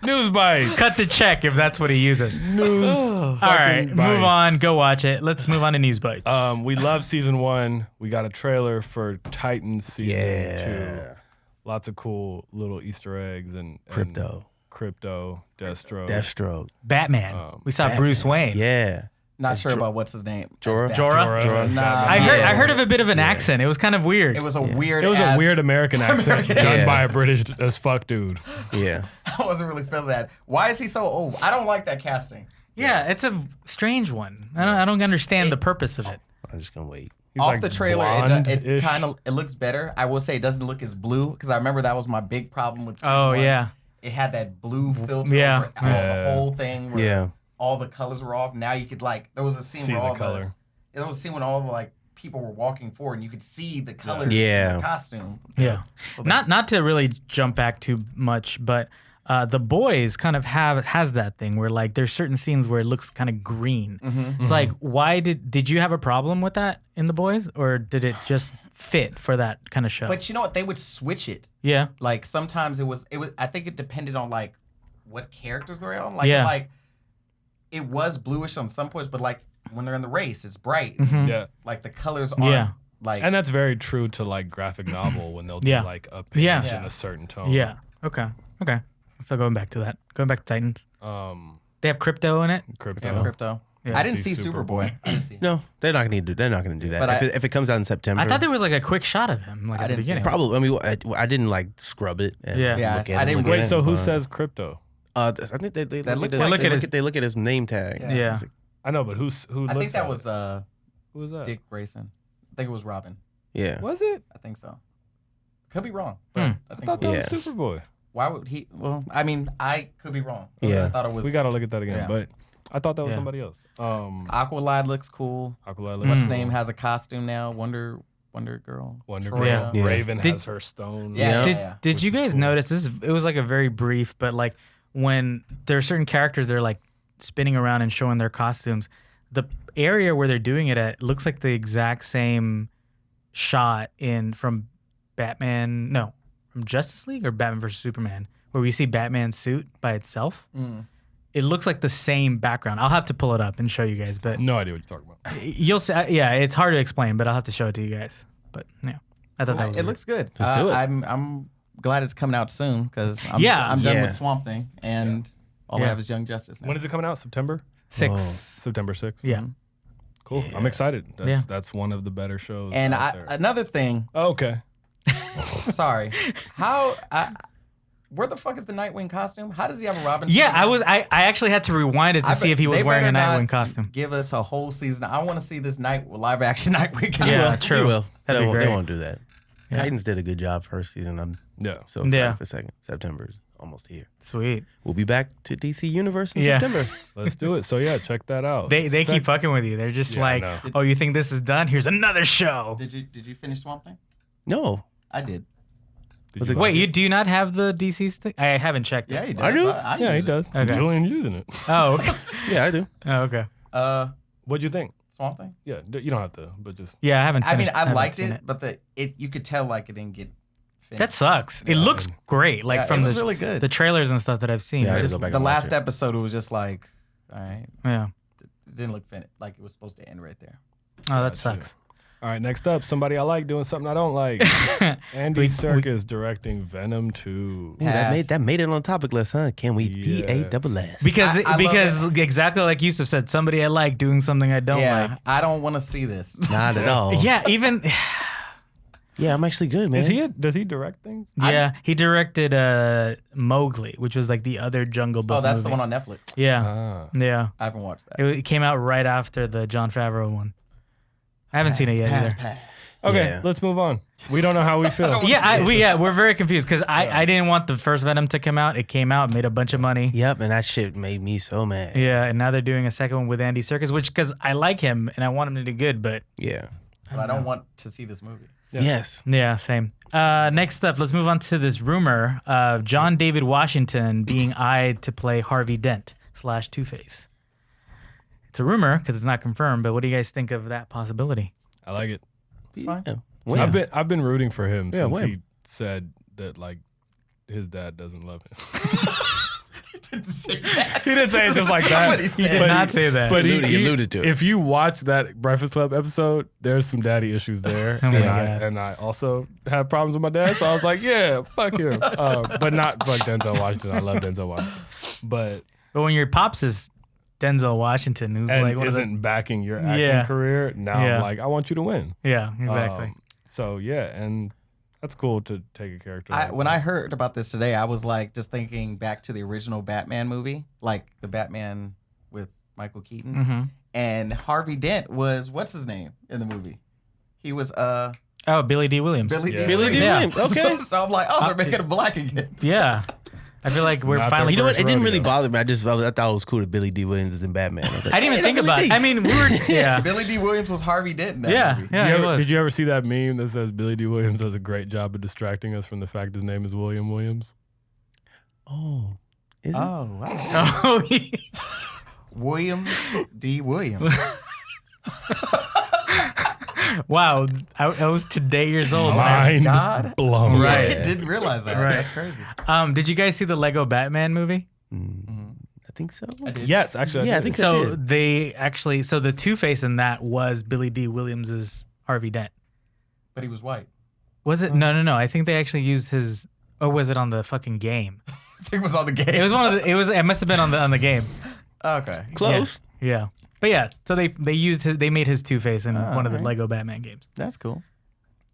News bites. Cut the check if that's what he uses. News. All right, move on. Go watch it. Let's move on to news bites. We love season 1. We got a trailer for Titans season 2. Lots of cool little Easter eggs and Crypto, Deathstroke. Batman. We saw Bruce Wayne. Yeah. Not sure about what's his name. Jorah? Jorah? Nah, I heard of a bit of an accent. It was kind of weird. It was a weird. It was a weird American accent done accent. by a British as fuck dude. Yeah. I wasn't really feeling that. Why is he so old? I don't like that casting. yeah, it's a strange one. I don't understand the purpose of it. I'm just gonna wait. He's Off like the trailer, it blonde-ish. kind of it looks better. I will say it doesn't look as blue because I remember that was my big problem with. Season Oh 1. yeah. It had that blue filter Yeah. over the whole thing. Where Yeah. all the colors were off. Now you could there was a scene See where the all color. there was a scene when all the people were walking forward and you could see the colors Yeah. in the costume. Yeah. Not to really jump back too much, but The Boys kind of has that thing where like there's certain scenes where it looks kind of green. It's like, why did you have a problem with that in The Boys, or did it just fit for that kind of show? But you know what? They would switch it. Yeah. Like sometimes it was. I think it depended on what characters they're on. Yeah. Like it was bluish on some points, but like when they're in the race, it's bright. Yeah. Like the colors aren't like. And that's very true to like graphic novel when they'll do like a page in a certain tone. Yeah. Okay. So going back to that. Going back to Titans. They have crypto in it. Crypto. Yeah. I didn't see Superboy. I didn't see. No, they're not gonna do that. But If it comes out in September, I thought there was like a quick shot of him, like I at the didn't see beginning. probably. I mean, I didn't like scrub it. And Yeah. look at I it, didn't- look at Wait, it, so who but, says crypto? I think they look look at like- they look at his name tag. Yeah. It's like, I know, but who? I looks think that at was it? Who was that? Dick Grayson. I think it was Robin. yeah. Was it? I think so. Could be wrong. But Hmm. I I think thought that Yeah. was Superboy. why would he? Well, I mean, I could be wrong. Yeah. I thought it was. We gotta look at that again, Yeah. but I thought that was Yeah. somebody else. Aqualad looks cool. Aqualad What's looks his name cool. has a costume now. Wonder Girl. Wonder Troya. Girl. Yeah. Raven Did- has her stone. Yeah. Did you Which is guys cool. notice this? It was like a very brief, but like when there are certain characters, they're like spinning around and showing their costumes. The area where they're doing it at looks like the exact same shot from Batman. No, from Justice League or Batman versus Superman, where we see Batman's suit by itself. It looks like the same background. I'll have to pull it up and show you guys, but No idea what you're talking about. you'll see. Yeah, it's hard to explain, but I'll have to show it to you guys. But yeah, I thought that was It looks good. Let's do it. I'm glad it's coming out soon because I'm done Yeah. with Swamp Thing and all I Yeah. have is Young Justice. Now. When is it coming out? September? 6. September 6th? Yeah. Cool. I'm excited. That's one of the better shows. And out there. another thing. Oh, okay. Sorry, where the fuck is the Nightwing costume? How does he have a Robin? Yeah, suit now? I actually had to rewind it to see if he was They wearing a better Nightwing not costume. Give us a whole season. I want to see this live action Nightwing costume. Yeah, They true. will. That'd They be won't, they great. won't do that. Yeah. Titans did a good job first season. I'm Yeah. so excited Yeah. for second. September is almost here. Sweet. We'll be back to DC Universe in Yeah. September. Let's do it. So yeah, check that out. They keep fucking with you. They're just Yeah, I like, know. oh, you think this is done? Here's another show. Did you finish Swamp Thing? No. I did. Did Was you it- like Wait, it? you do you not have the DC's thing? I haven't checked it. Yeah, he does. I do? Yeah, he use it. does. Okay. Julian's using it. Oh, okay. Yeah, I do. Oh, okay. What'd you think? Swamp Thing. Yeah, you don't have to, but just Yeah, I haven't. I mean, finished- I haven't liked seen it, but you could tell like it didn't get finished. That sucks. It looks great. Like Yeah, from it was the really good. the trailers and stuff that I've seen. Yeah, I It's gotta just, go back The and watch last it. episode it was just like, all right, yeah. it didn't look finished. Like it was supposed to end right there. Oh, that Gotcha. sucks. All right, next up, somebody I like doing something I don't like. Andy Serkis directing Venom 2. Ooh, Pass. that made it on topic list, huh? Can we Yeah. PASS? Because I love exactly like Yusuf said, somebody I like doing something I don't yeah, like. I don't want to see this. Not at all. Yeah, even Yeah, I'm actually good, man. Does he direct things? yeah, he directed Mowgli, which was like the other Jungle Book. Oh, that's the movie. one on Netflix. Yeah, Ah. yeah. I haven't watched that. It came out right after the John Favreau one. I haven't seen it yet either. Pass. Okay, Yeah. let's move on. We don't know how we feel. We're very confused because I didn't want the first Venom to come out. It came out, made a bunch of money. Yep, and that shit made me so mad. Yeah, and now they're doing a second one with Andy Serkis, which because I like him and I want him to do good, but Yeah. But I don't want to see this movie. Yeah. Yes. yeah, same. Next up, let's move on to this rumor of John David Washington being eyed to play Harvey Dent / Two-Face. It's a rumor because it's not confirmed, but what do you guys think of that possibility? I like it. It's fine. Yeah. Yeah. I've been rooting for him Yeah, since when? he said that like his dad doesn't love him. He didn't say that. He didn't say it just like that. Somebody He said did But not say that. But He alluded to it. If you watch that Breakfast Club episode, there's some daddy issues there, Oh my and, God. and I also have problems with my dad. So I was like, yeah, fuck him, but not fuck Denzel Washington. I love Denzel Washington, but But when your pops is Denzel Washington, who's and like one of the, isn't backing your acting Yeah. career, now Yeah. I'm like, I want you to win. yeah, exactly. So yeah, and that's cool to take a character. like When that. I heard about this today, I was like just thinking back to the original Batman movie, like the Batman with Michael Keaton. Mm-hmm. And Harvey Dent was what's his name in the movie? He was Oh, Billy D. Williams. Billy Yeah. D. Billy D. Yeah. Williams. Okay. So I'm like, oh, they're making him black again. Yeah, I feel like we're not finally. their You know what? first It didn't really rodeo. bother me. I thought it was cool that Billy D. Williams was in Batman. I was like, I didn't even hey, think that's about Billy it. D. I mean, we were. Yeah, Billy D. Williams was Harvey Dent in that yeah, movie. yeah. It was. Did you ever see that meme that says Billy D. Williams does a great job of distracting us from the fact his name is William Williams? Oh. Is it? Oh, wow. Oh, William D. Williams. wow! I was today years old. when I- Mind God. blown. Right. I didn't realize that. Right. That's crazy. Did you guys see the Lego Batman movie? I think so. I did. Yes, actually. Yeah, I think So the Two-Face in that was Billy D. Williams's Harvey Dent. But he was white. Was it? No. I think they actually used his. Or was it on the fucking game? I think it was on the game. It was one of the. It must have been on the game. Okay. Close. Yeah. But yeah, so they used his. They made his Two-Face in one of the Lego Batman games. That's cool.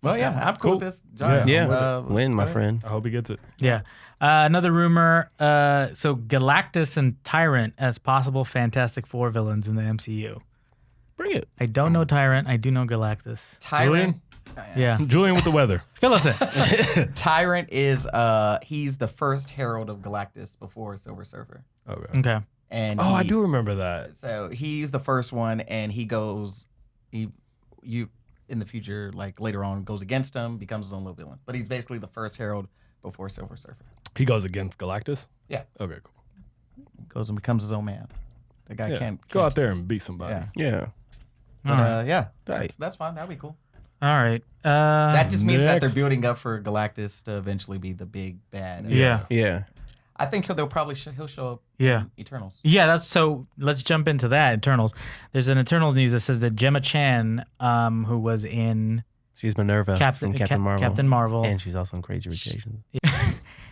Well, yeah, I'm cool with this. John, Yeah. Win, my friend. I hope he gets it. Yeah. Another rumor. So Galactus and Tyrant as possible Fantastic Four villains in the MCU. Bring it. I don't know Tyrant. I do know Galactus. Tyrant. Yeah. Julian with the weather. Fill us in. Tyrant is he's the first herald of Galactus before Silver Surfer. Okay. Okay. And I do remember that. So he's the first one, and he in the future, like later on, goes against him, becomes his own little villain. But he's basically the first herald before Silver Surfer. He goes against Galactus? Yeah. Okay, cool. Goes and becomes his own man. The guy Yeah. can't Go out there and beat somebody. Yeah. Yeah. But, yeah. Right. That's fine. That'd be cool. All right. That just means that they're next. building up for Galactus to eventually be the big bad. Yeah. Yeah. I think he'll probably he'll show up Yeah. in Eternals. Yeah, that's so. Let's jump into that. Eternals. There's an Eternals news that says that Gemma Chan, who was in She's Minerva from Captain Marvel. Captain Marvel, And she's also in Crazy Rich Asians.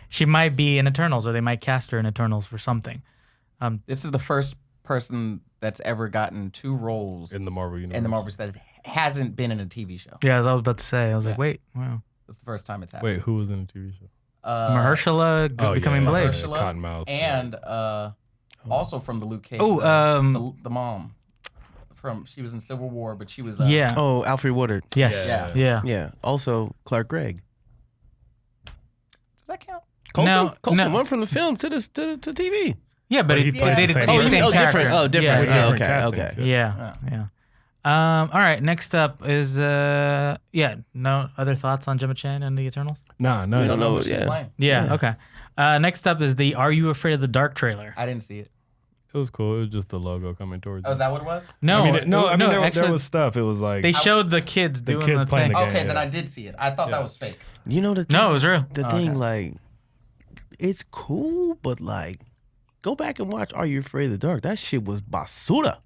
she might be in Eternals, or they might cast her in Eternals for something. This is the first person that's ever gotten 2 roles In the Marvel universe. in the Marvels that hasn't been in a TV show. Yeah, as I was about to say, I was like, wait, wow, It's the first time it's happened. Wait, who was in the TV show? Mahershala becoming Blade. Mahershala Cottonmouth. and also from the Luke Cage. Oh, the mom she was in Civil War, but she was Yeah. Oh, Alfred Woodard. Yes. Yeah. Yeah. Yeah. Also, Clark Gregg. Does that count? Coulson no. went from the film to TV. Yeah, but He they played did the it. same the person. same character. different. Oh, different. Yeah. With Oh, different okay. castings, Okay. Yeah. All right. Next up is no other thoughts on Gemma Chan and the Eternals? Nah, We don't know. what she's Yeah. playing. Yeah. Okay. Next up is the Are You Afraid of the Dark trailer. I didn't see it. It was cool. It was just the logo coming towards Oh, you. is that what it was? No, there was stuff. It was like they showed the kids doing kids the playing thing. the game. Okay, yeah. then I did see it. I thought that was fake. You know the thing, No, it was real. the thing like it's cool, but like go back and watch Are You Afraid of the Dark? That shit was basura.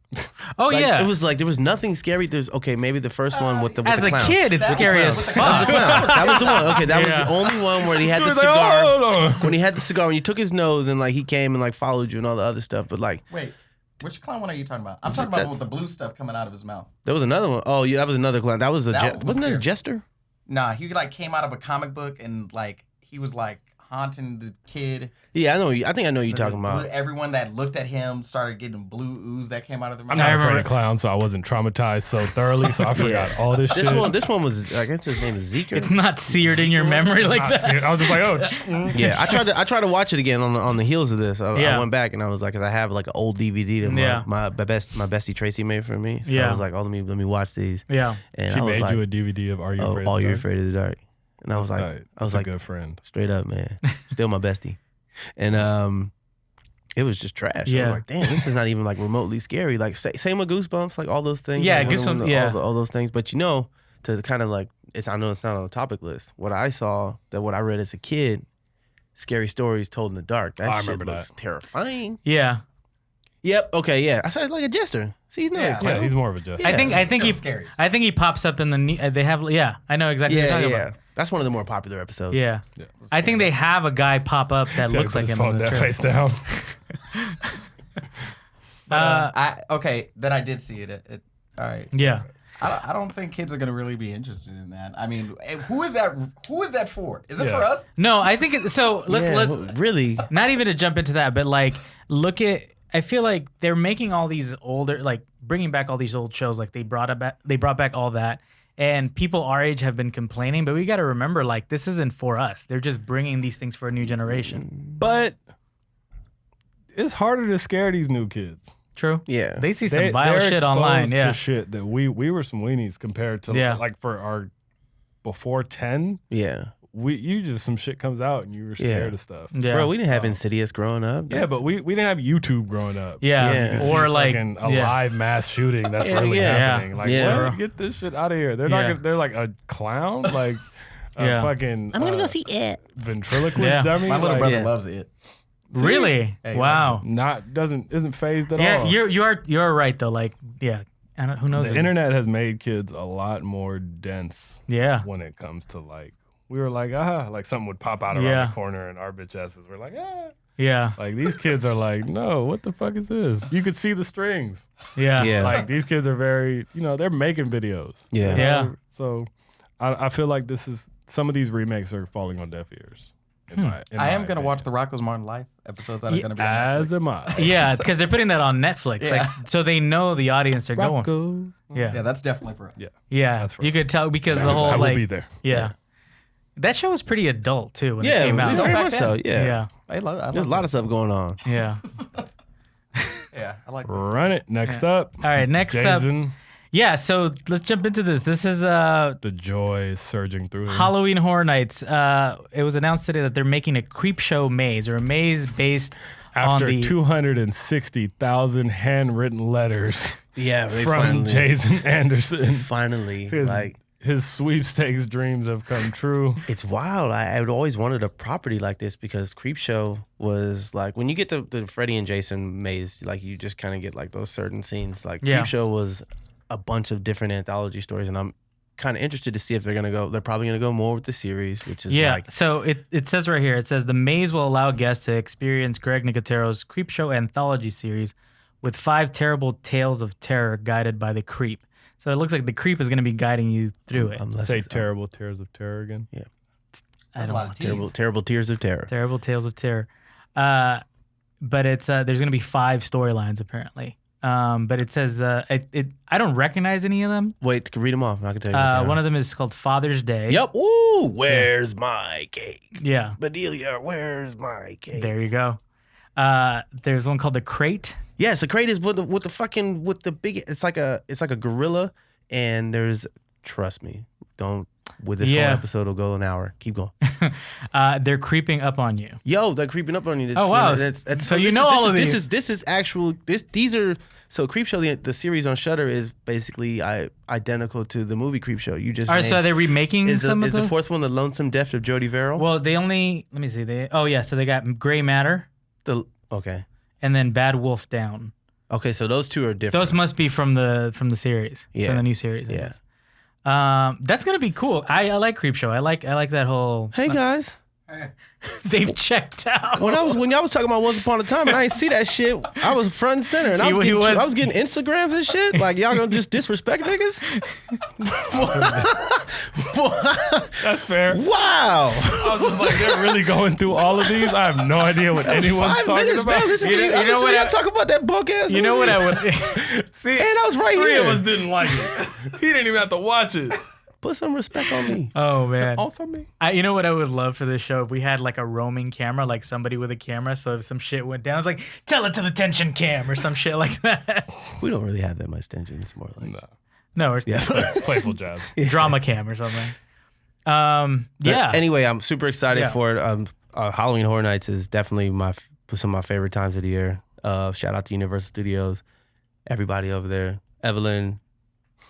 Oh Like, yeah. it was like there was nothing scary. There's maybe the first one with the As the a clowns. kid, it's That was scary as with the fuck. That was the one. Okay, that Yeah. was the only one where he had the Dude, like, cigar. hold on. When he had the cigar, when you took his nose and like he came and like followed you and all the other stuff. But like Wait, which clown one are you talking about? I'm talking about with the blue stuff coming out of his mouth. there was another one. Oh yeah, that was another clown. That was That was wasn't that a scary. jester? Nah, he like came out of a comic book and like he was like haunting the kid. Yeah, I know. I think I know what you're talking about. Everyone that looked at him started getting blue ooze that came out of their I'm mouth. not I afraid remember- of clowns, so I wasn't traumatized so thoroughly, so I forgot all this shit. This one was I guess his name is Zeke. It's not seared in your memory like Not that. serious. I was just like, oh. Yeah, I tried to watch it again on the heels of this. I Yeah. went back and I was like, cause I have like an old DVD that Yeah. my bestie Tracy made for me. So Yeah. I was like, oh let me watch these. Yeah. And She I was made like, you a DVD of Are You Afraid of Are the You Dark? Afraid of the Dark? And I was like, Tight. I was That's a like, good friend. straight up, man, still my bestie. And it was just trash. I Yeah. was like, damn, this is not even like remotely scary. Like same with Goosebumps, like all those things. Yeah, like, Goosebumps, yeah. all those things. But you know, to kind of like I know it's not on the topic list. What I read as a kid, scary stories told in the dark. That I shit remember looks that. terrifying. Yeah. Yep. Okay. Yeah. I said like a jester. See, he's not a Yeah. clown. Yeah, he's more of a jester. I think Still he scary. I think he pops up in the they have I know exactly what Yeah. you're talking Yeah. That's one of the more popular episodes. about. Yeah. Yeah. I think they have a guy pop up that He looks put like his him phone on the down, trailer. face down. Then I did see it. All right. Yeah. I don't think kids are gonna really be interested in that. I mean, who is that? Who is that for? Is it for Yeah. us? No, I think so. Let's well, really. not even to jump into that, but like look at. I feel like they're making all these older, like bringing back all these old shows. Like they brought back all that, and people our age have been complaining. But we got to remember, like this isn't for us. They're just bringing these things for a new generation. But it's harder to scare these new kids. True. Yeah. They see some They're vile shit online. exposed Yeah. to shit that we were some weenies compared to Yeah. like for our before 10. Yeah. You just some shit comes out and you were scared of stuff. Yeah. Bro, we didn't have Insidious growing up. Yeah, but we didn't have YouTube growing up. Yeah. Yeah. You can Or see like fucking a live mass shooting that's Yeah, really yeah. happening. Like, Yeah. what? Get this shit out of here. They're Yeah. not gonna, they're like a clown, like a Yeah. fucking I'm gonna go see it. ventriloquist Yeah. dummy. My little like, brother Yeah. loves it. Really? Hey, wow. Isn't phased at Yeah, all. you're right though. Like, yeah, who knows? The internet has made kids a lot more dense. Yeah. When it comes to like, we were like, like something would pop out around the corner, and our bitch asses were like, Yeah. Like these kids are like, no, what the fuck is this? You could see the strings. Yeah. Like these kids are very, they're making videos. Yeah. Yeah. So I feel like some of these remakes are falling on deaf ears. I am gonna watch the Rocco's Modern Life episodes that are gonna be on as Netflix. am I. Yeah, because they're putting that on Netflix, Yeah. like, so they know the audience they're going. Rocco. Yeah, that's definitely for us. yeah. That's for You us. could tell because the whole I will like, be there. yeah. That show was pretty adult too when it Yeah, came out. very Back much then. so. Yeah. Yeah, I love There's a lot of stuff going on. yeah. Yeah, I like that. Run it. Next up. All right, next up. Jason. Yeah, so let's jump into this. This is The joy is surging through him. Halloween Horror Nights. It was announced today that they're making a creep show maze, or a maze based After on the 260,000 handwritten letters Yeah, they from finally, Jason Anderson. finally, His, like, his sweepstakes dreams have come true. it's wild. I would always wanted a property like this because Creepshow was like, when you get the Freddy and Jason maze, like you just kind of get like those certain scenes. Like Yeah. Creepshow was a bunch of different anthology stories, and I'm kind of interested to see if they're gonna go. They're probably gonna go more with the series, which is like, so it says right here, it says the maze will allow guests to experience Greg Nicotero's Creepshow anthology series with 5 terrible tales of terror guided by the creep. So it looks like the creep is going to be guiding you through it. Say terrible tears of terror again. I That's a don't lot know. of teas. terrible tears of terror. Terrible tales of terror. But it's there's going to be 5 storylines apparently. But it says I don't recognize any of them. Wait, read them off. I can tell you. What they are. One of them is called Father's Day. Yep. Ooh, where's my cake? Yeah. Bedelia, where's my cake? There you go. There's one called The Crate. Yes, the crate is with the big. It's like a gorilla, and there's, trust me, don't. With this whole episode, will go an hour. Keep going. They're creeping up on you. Yo, they're creeping up on you. Oh, wow. So you know all of these. This is actual. These are so Creepshow. The series on Shudder is basically identical to the movie Creepshow. You just All right, so are they remaking some of the fourth one the Lonesome Death of Jodie Verrill? Well, let me see. So they got Gray Matter Okay. and then Bad Wolf Down. Okay, so those two are different. Those must be from the series. Yeah. From the new series. I Yeah. guess. That's gonna be cool. I like Creepshow. I like that whole. Hey guys. They've checked out. When y'all was talking about Once Upon a Time and I ain't see that shit, I was front and center and I was getting Instagrams and shit. Like y'all gonna just disrespect niggas? That's fair. Wow. I was just like, they're really going through all of these. I have no idea what anyone's 5 talking minutes, about. man. Listen to you. know what Y'all talk about that bunk ass. You know what I would. See, And I was right three here. of us didn't like it. He didn't even have to watch it. Put some respect on me. Oh man. Also me. You know what I would love for this show? If we had like a roaming camera, like somebody with a camera. So if some shit went down, it's like, tell it to the tension cam or some shit like that. We don't really have that much tension. It's more like No, it's Playful jazz. drama cam or something. Yeah. Anyway, I'm super excited Yeah. for it. Halloween Horror Nights is definitely some of my favorite times of the year. Shout out to Universal Studios, everybody over there, Evelyn,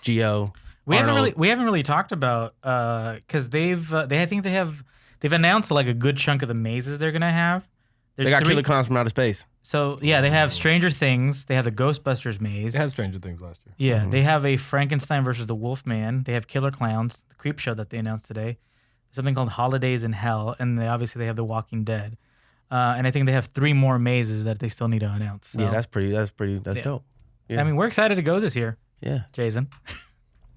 Gio. We Arnold. haven't really talked about because they've announced like a good chunk of the mazes they're gonna have. They got Killer Clowns from Outer Space. So yeah, they have Stranger Things. They have the Ghostbusters maze. It had Stranger Things last year. Yeah, they have a Frankenstein versus the Wolfman. They have Killer Clowns, the Creep Show that they announced today. Something called Holidays in Hell, and they have The Walking Dead. And I think they have 3 more mazes that they still need to announce. So, Yeah, that's dope. Yeah. I mean, we're excited to go this year, Yeah. Jason.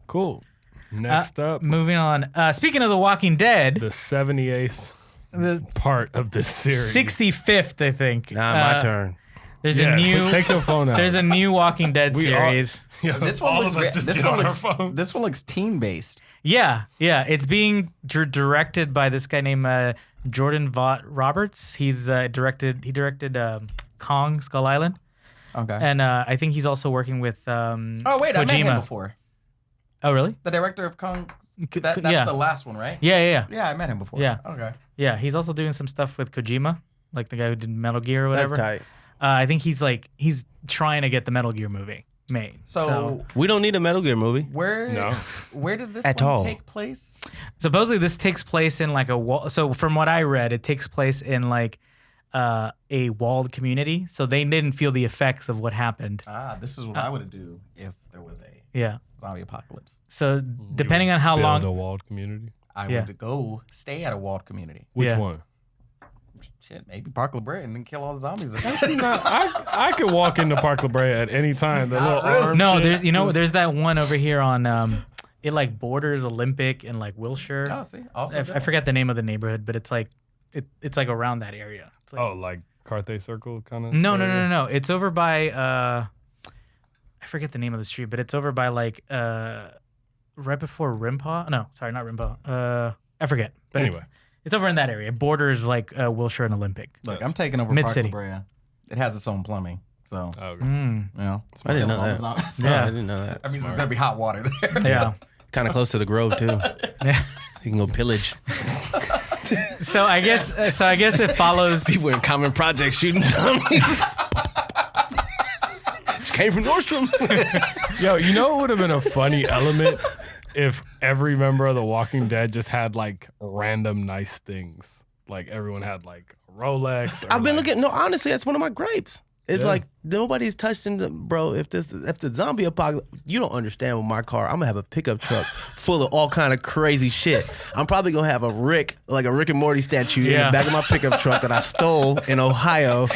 Cool. Next up, Moving on. Speaking of The Walking Dead, the 78th the part of this series. 65th, I think. My turn. There's a new. Take your phone out. There's a new Walking Dead We all- series. Yo, This all one looks of us just this get one on our looks phone. this one looks team based. Yeah. It's being directed by this guy named Jordan Vaught Roberts. He directed Kong Skull Island, Okay. and I think he's also working with. Oh wait, I met him Kojima. before. Oh really? The director of Kong. That's yeah. the last one, right? Yeah. Yeah, I met him before. Yeah. Okay. Yeah, he's also doing some stuff with Kojima, like the guy who did Metal Gear or whatever. That's tight. I think he's trying to get the Metal Gear movie made. So We don't need a Metal Gear movie. where No. where does this At one all. take place? Supposedly this takes place in like so from what I read, it takes place in like a walled community, so they didn't feel the effects of what happened. This is what I would do if there was a Yeah. zombie apocalypse. So depending on how Build long, a walled community. I Yeah. would go stay at a walled community. Which Yeah. one? Shit, maybe Park La Brea and then kill all the zombies. I could walk into Park La Brea at any time. The little arm no, shit there's just- there's that one over here on it like borders Olympic and like Wilshire. Oh, see, also I forget the name of the neighborhood, but it's like it's like around that area. It's like, Oh, like Carthay Circle kind of. no. It's over by I forget the name of the street, but it's over by like right before Rimpaw. No, sorry, not Rimpaw. I forget. But Anyway. it's over in that area. It borders like Wilshire and Olympic. Look, I'm taking over Mid-city. Park La Brea. It has its own plumbing, so Oh, okay. Mm, you know. I didn't know kill all the that. zombies. No, Yeah. I didn't know that. That means there's gonna be hot water there. yeah. Kind of close to the Grove too. Yeah. You can go pillage. So I guess it follows. People in common projects shooting zombies. Just came from Nordstrom. Yo, you know what would have been a funny element if every member of The Walking Dead just had like random nice things. Like everyone had like a Rolex. Or I've been like, looking. No, honestly, that's one of my gripes. It's Yeah. like nobody's touched in the bro. If the zombie apocalypse, you don't understand with my car. I'm gonna have a pickup truck full of all kind of crazy shit. I'm probably gonna have a Rick and Morty statue in Yeah. the back of my pickup truck that I stole in Ohio.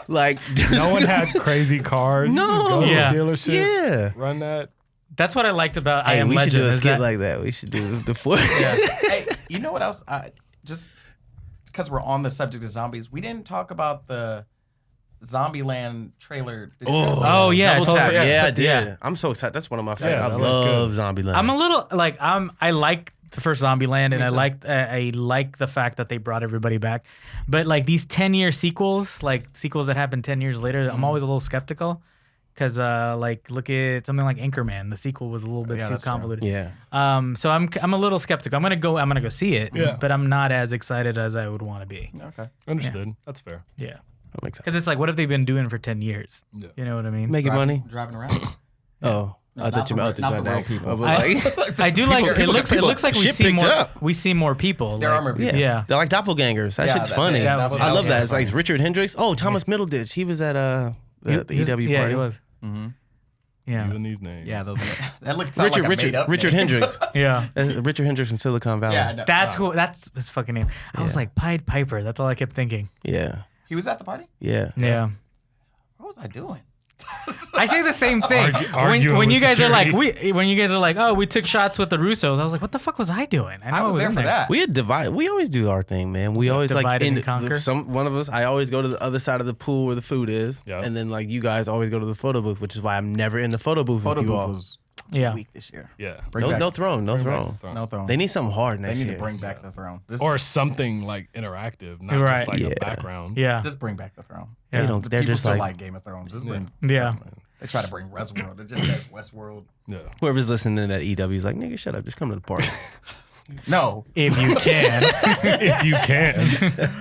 Like No one had crazy cars. You No. just go to Yeah. the dealership. Yeah. Run that. That's what I liked about I Hey, Am we should Legend. do a is skit that, like that. We should do the four. Hey, you know what else? Just because we're on the subject of zombies, we didn't talk about the Zombieland trailer. Did you guys see Oh, it? yeah, I Double totally tap. forgot. Yeah, I did. Yeah. I'm so excited. That's one of my favorites. Yeah, I that looked love good. Zombieland. I'm a little like I like the first Zombieland, and too. I like the fact that they brought everybody back. But like these 10-year sequels, like sequels that happen 10 years later, I'm always a little skeptical. Because like look at something like Anchorman, the sequel was a little bit Yeah, too that's true. convoluted. Yeah. So I'm a little skeptical. I'm gonna go see it. Yeah. But I'm not as excited as I would want to be. Okay. Understood. That's fair. Yeah. That makes sense. Because it's like, what have they been doing for 10 years? Yeah. You know what I mean? Making money. Driving around. Oh. No, I thought you meant not the real people. I was like, I do like it. people- Looks like we shit see picked more. up. We see more people. There like- are more people. Yeah. They're like doppelgangers. That Yeah, shit's that- funny. that I was- love that. was It's like funny. Richard Hendricks. Oh, Thomas Middleditch. He was at the He was- EW yeah, party. he was. Mm-hmm. Yeah. You and these names. Yeah, those. That looked like a Richard made-up Richard name. Hendricks. Yeah. Richard Hendricks from Silicon Valley. Yeah, no, That's who. That's his fucking name. I was Yeah. like Pied Piper. That's all I kept thinking. Yeah. He was at the party. Yeah. Yeah. What was I doing? I say the same thing. Arguing when with you guys are like, security. when you guys are like, oh, we took shots with the Russos. I was like, what the fuck was I doing? know I was there in for that. We had divide. We always do our thing, man. We always Divide like and conquer. one of us. I always go to the other side of the pool where the food is, Yeah. and then like you guys always go to the photo booth, which is why I'm never in the photo booth Photo with you booth all. was Yeah. Weak this year. Yeah. bring back- No throne. No bring throne. back- No throne. They need something hard They next need year. to bring back the throne. Just, Or something like interactive, not Right. just like Yeah. a background. Yeah. just bring back the throne. Yeah. They don't. The They're people just still like, like Game of Thrones. Just bring. Yeah. They try to bring Westworld. It just says Westworld. Yeah. whoever's listening to that EW is like, nigga, shut up. Just come to the party. No. If you can. If you can,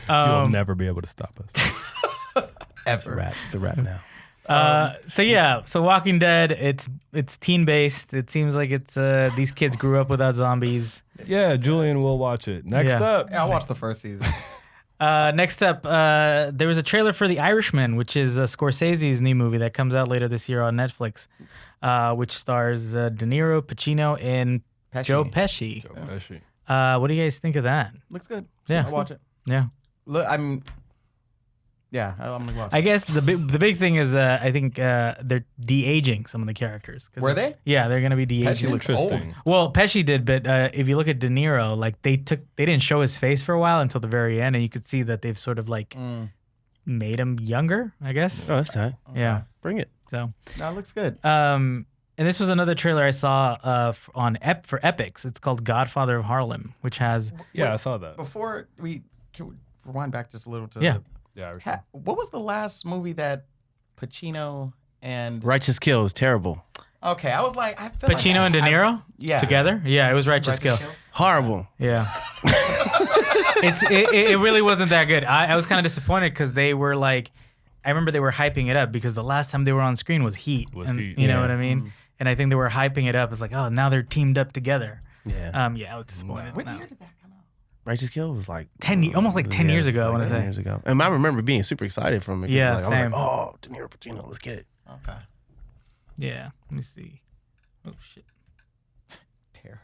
you'll Um, never be able to stop us. It's a wrap. It's a wrap now. So Walking Dead, it's teen based. It seems like it's these kids grew up without zombies. Yeah, Julian will watch it. Next Yeah. up. Yeah, I watched the first season. Next up, there was a trailer for The Irishman, which is Scorsese's new movie that comes out later this year on Netflix, which stars De Niro, Pacino, and Pesci. Joe Pesci. Joe Pesci. What do you guys think of that? Looks good. Yeah. I'll watch it. Yeah, Look, I'm gonna watch it. I guess the big thing is that I think they're de-aging some of the characters. 'Cause Were they? Yeah, they're gonna be de-aging. Pesci looks old. Interesting. Well, Pesci did, but if you look at De Niro, like they didn't show his face for a while until the very end, and you could see that they've sort of like made him younger, I guess. Oh, that's tight. Yeah. Bring it. So, No, it looks good. and this was another trailer I saw for Epics. It's called Godfather of Harlem, which has Yeah, I saw that. Before can we rewind back just a little to Yeah. Yeah, what was the last movie that Pacino and Righteous Kills. Terrible. Okay, I was like, I feel Pacino like and De Niro yeah. together. Yeah, it was Righteous Kill. Horrible. Yeah. It really wasn't that good. I was kind of disappointed because they were like, I remember they were hyping it up because the last time they were on screen was Heat. Heat. You know Yeah. what I mean? And I think they were hyping it up. It's like, oh, now they're teamed up together. Yeah. Yeah, I was disappointed. What No. year did that come out? Righteous Kill was like almost like 10 years ago. I want to 10 say. years ago, and I remember being super excited from it. Yeah, like, I was same. like, oh, De Niro, Pacino, let's get it. Okay. Yeah. Let me see. Oh shit.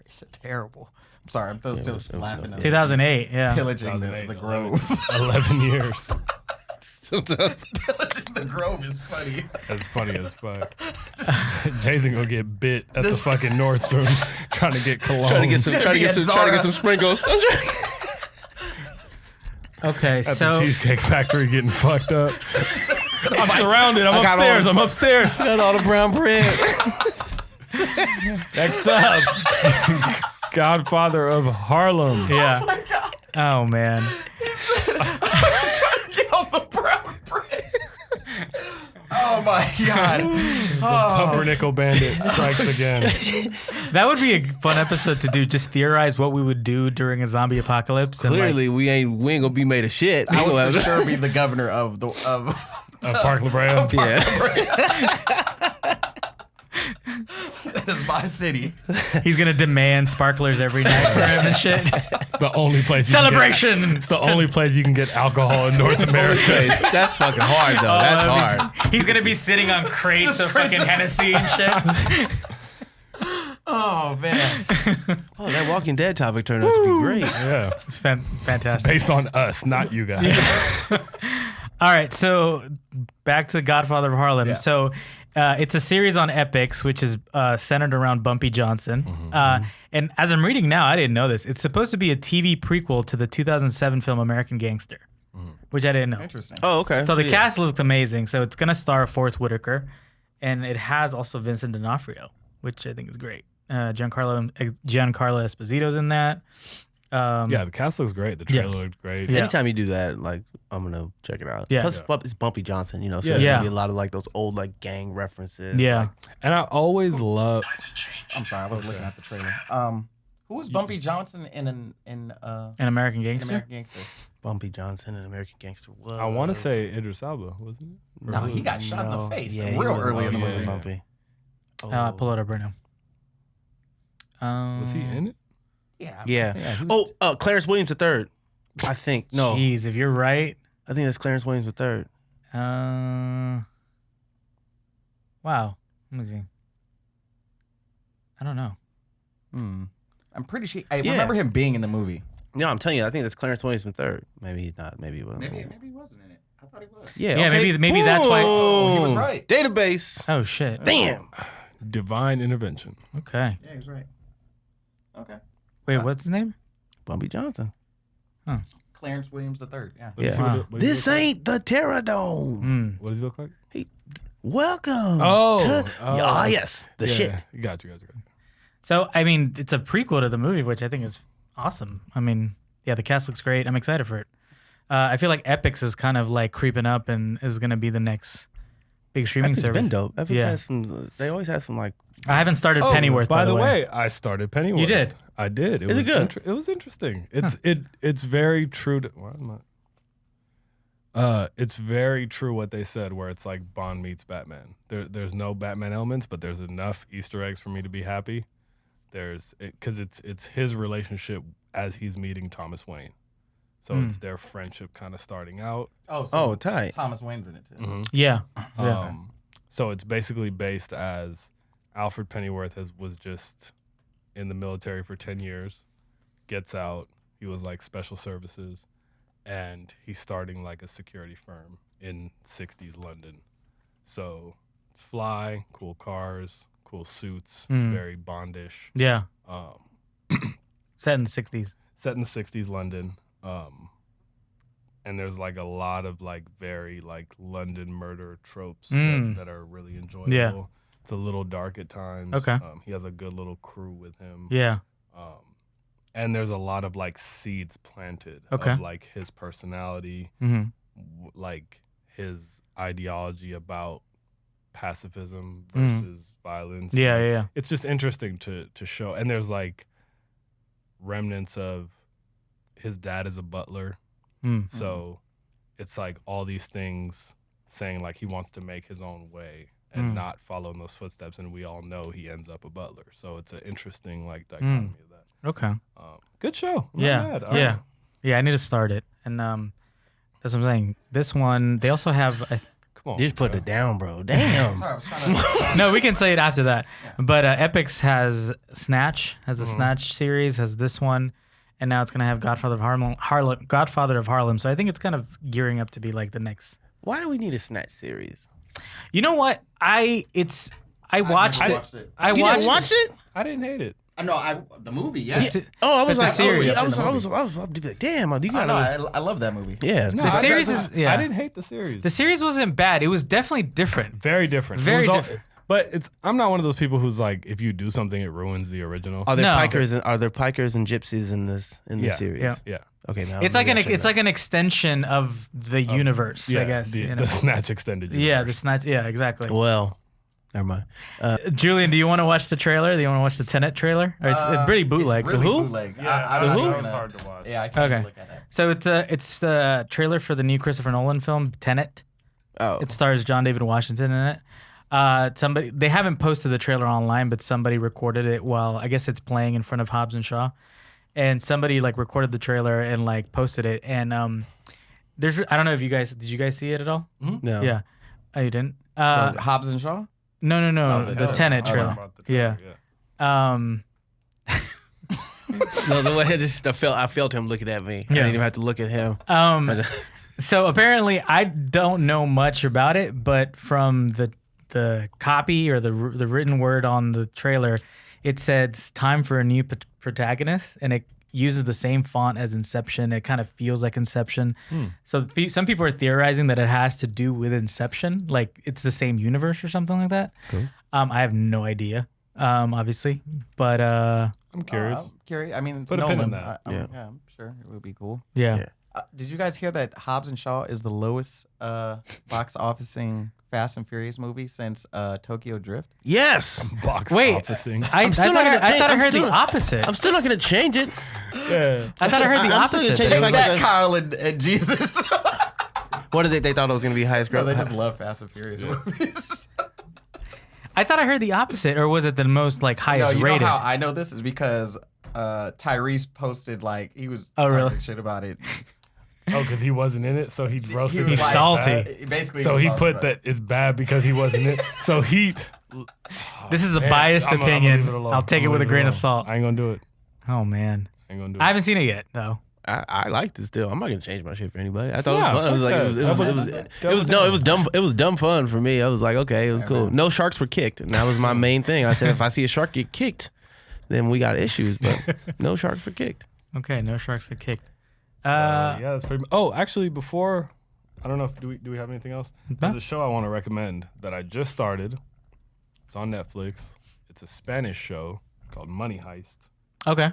It's terrible. I'm sorry. I'm still it was laughing. at 2008. Yeah. Pillaging the Grove. 11 years. Pillaging the Grove is funny. That's funny as fuck. Jason gonna get bit at the fucking Nordstrom's trying to get cologne. Trying to get some sprinkles. Okay. At So the Cheesecake Factory getting fucked up. I'm surrounded. I'm upstairs. Got all the brown bread. Next up, Godfather of Harlem. yeah. Oh man. Get off the brown bread. Oh my God. Pumpernickel Bandit strikes again. That would be a fun episode to do. Just theorize what we would do during a zombie apocalypse. And Clearly, we ain't gonna be made of shit. I would for sure be the governor of Park La Brea. Yeah. That is my city. he's gonna demand sparklers every night for him and shit. It's the only place. It's the only place you can get alcohol in North America. Okay, that's fucking hard though. That's hard. He's gonna be sitting on crates of fucking Hennessy and shit. Oh man. Oh, that Walking Dead topic turned out to be great. Yeah, It's fantastic. based on us, not you guys. All right, so back to Godfather of Harlem. Yeah. So it's a series on Epix, which is centered around Bumpy Johnson. And as I'm reading now, I didn't know this. It's supposed to be a TV prequel to the 2007 film American Gangster, which I didn't know. Interesting. Oh, okay. So the cast looks amazing. So it's going to star Forrest Whitaker, and it has also Vincent D'Onofrio, which I think is great. Giancarlo Esposito's in that. Yeah, the cast looks great. The trailer looked great. Yeah. Anytime you do that, like, I'm gonna check it out. Yeah. Plus, it's Bumpy Johnson, so Yeah. there's Yeah. gonna be a lot of like those old like gang references. Yeah. Like, And I always love. I'm sorry, I was looking at the trailer. Who was Bumpy Johnson in An American Gangster? American Gangster? Bumpy Johnson and American Gangster was. I want to say Idris Elba, wasn't it? Or No, who? he got shot in the face Yeah, he real was early in the Bumpy. movie. Bumpy. I'll pull it up right now. Was he in it? Yeah. Yeah. he was- Clarence Williams III. I think no. Jeez, if you're right. I think that's Clarence Williams III. Wow. Let me see. I don't know. I'm pretty sure. I Yeah. remember him being in the movie. No, I'm telling you, I think that's Clarence Williams III. Maybe he's not. Maybe he was. Maybe he wasn't in it. I thought he was. Yeah. Yeah, okay. maybe that's why- Oh, he was Boom. right. Database. Oh shit. Damn. Divine intervention. Okay. Yeah, he was right. Okay. Wait, what's his name? Bumpy Johnson. Clarence Williams III. Yeah. Let me see Wow. what does he This look like? ain't the Terradome. What does he look like? Welcome. Oh. to, Oh. yes, the shit. Got you. So I mean, it's a prequel to the movie, which I think is awesome. I mean, yeah, the cast looks great. I'm excited for it. I feel like Epix is kind of like creeping up and is going to be the next big streaming Epic's service. been dope. Epic Yeah. has some. They always have some like. I haven't started Pennyworth. By the way, I started Pennyworth. You did? I did. Is it good? It was interesting. It's very true to. Why am I? It's very true what they said, where it's like Bond meets Batman. There's no Batman elements, but there's enough Easter eggs for me to be happy. Because it's his relationship as he's meeting Thomas Wayne, so it's their friendship kind of starting out. Oh, Tight. Thomas Wayne's in it too. Yeah. Yeah. So it's basically based as Alfred Pennyworth was just in the military for 10 years, gets out. He was like special services, and he's starting like a security firm in 60s London. So it's fly, cool cars, cool suits, very Bondish. Yeah. Set in the 60s. Set in the 60s London. And there's like a lot of like very like London murder tropes that are really enjoyable. Yeah. It's a little dark at times. Okay. He has a good little crew with him. Yeah. And there's a lot of like seeds planted Okay. of like his personality, like his ideology about pacifism versus violence. Yeah. It's just interesting to show. And there's like remnants of his dad is a butler. So it's like all these things saying like he wants to make his own way and not follow in those footsteps. And we all know he ends up a butler. So it's an interesting like dichotomy of that. Okay. Good show. I'm Yeah. not mad. All Yeah. right. Yeah. I need to start it, and that's what I'm saying. This one, they also have. Come on. You just put bro. it down, bro. Damn. Sorry, I was trying to. No, we can say it after that. But Epix has Snatch, has the Snatch series, has this one, and now it's gonna have Godfather of Harlem. So I think it's kind of gearing up to be like the next. Why do we need a Snatch series? You know what? I watched never it. watched it. I You watched didn't watch it? I didn't hate it. No, the movie, yes. Oh, I was But the like, series. I was like, damn, you I got know, I love that movie. yeah. No, The I- series I- is yeah. I didn't hate the series. The series wasn't bad. It was definitely different. Very different. Very It was different. But I'm not one of those people who's like, if you do something, it ruins the original. Are there No. pikers and gypsies in this series? Yeah. Yeah. Okay, now It's like an extension of the universe, I guess. The, you know? the Snatch extended universe. Yeah, the Snatch. Yeah, exactly. Well, never mind. Julian, do you want to watch the trailer? Do you want to watch the Tenet trailer? Or it's pretty bootleg. It's really The Who? bootleg. Yeah, I'm the not Who? gonna- It's hard to watch. Yeah, I can't Okay. look at it. So it's the trailer for the new Christopher Nolan film Tenet. Oh, It stars John David Washington in it. They haven't posted the trailer online, but somebody recorded it while I guess it's playing in front of Hobbs and Shaw, and somebody like recorded the trailer and like posted it. And there's I don't know if did you guys see it at all? no. Yeah, oh, you didn't. Hobbs and Shaw? No, Oh, the Tenet oh, trailer. About the trailer, Yeah. No, the way I felt him looking at me. I Yeah. didn't even have to look at him. So apparently, I don't know much about it, but from the copy or the written word on the trailer, it said it's time for a new protagonist, and it uses the same font as Inception. It kind of feels like Inception. So some people are theorizing that it has to do with Inception, like it's the same universe or something like that. Cool. I have no idea, obviously, but I'm curious. I'm curious. I mean, it's Put a pin Nolan. in that. Yeah, I'm sure it would be cool. yeah. Yeah. Did you guys hear that Hobbs and Shaw is the lowest box officing Fast and Furious movie since Tokyo Drift? Yes. Box Wait, officing. I still thought not gonna I change- thought I I'm heard the still- opposite. I'm still not going to change it. Yeah. I thought I heard the I'm still gonna opposite. change that it it back was- like That Carl and Jesus. What did they thought it was going to be highest Bro, growth? they just love Fast and Furious movies. I thought I heard the opposite, or was it the most like No, highest you rated? know how I know this is because Tyrese posted like he was Oh, talking really? shit about it. Oh, because he wasn't in it, so he roasted. was it He's as salty. bad. Basically, So was he salty put about that it. it's bad because he wasn't in it. So he. This is a Man, biased I'm gonna opinion. leave it alone. I'll take it I'm with a gonna leave grain it of alone. salt. I ain't gonna do it. Oh man, I ain't gonna do it. I haven't seen it yet though. I liked it still. I'm not gonna change my shit for anybody. I thought Nah, it was fun. It was fuck like that. it was dumb. It was dumb fun for me. I was like, okay, it was cool. No sharks were kicked, and that was my main thing. I said, if I see a shark get kicked, then we got issues. But no sharks were kicked. Okay, no sharks get kicked. So, yeah, that's pretty. Oh, actually, before I don't know if do we have anything else? There's a show I want to recommend that I just started. It's on Netflix. It's a Spanish show called Money Heist. Okay.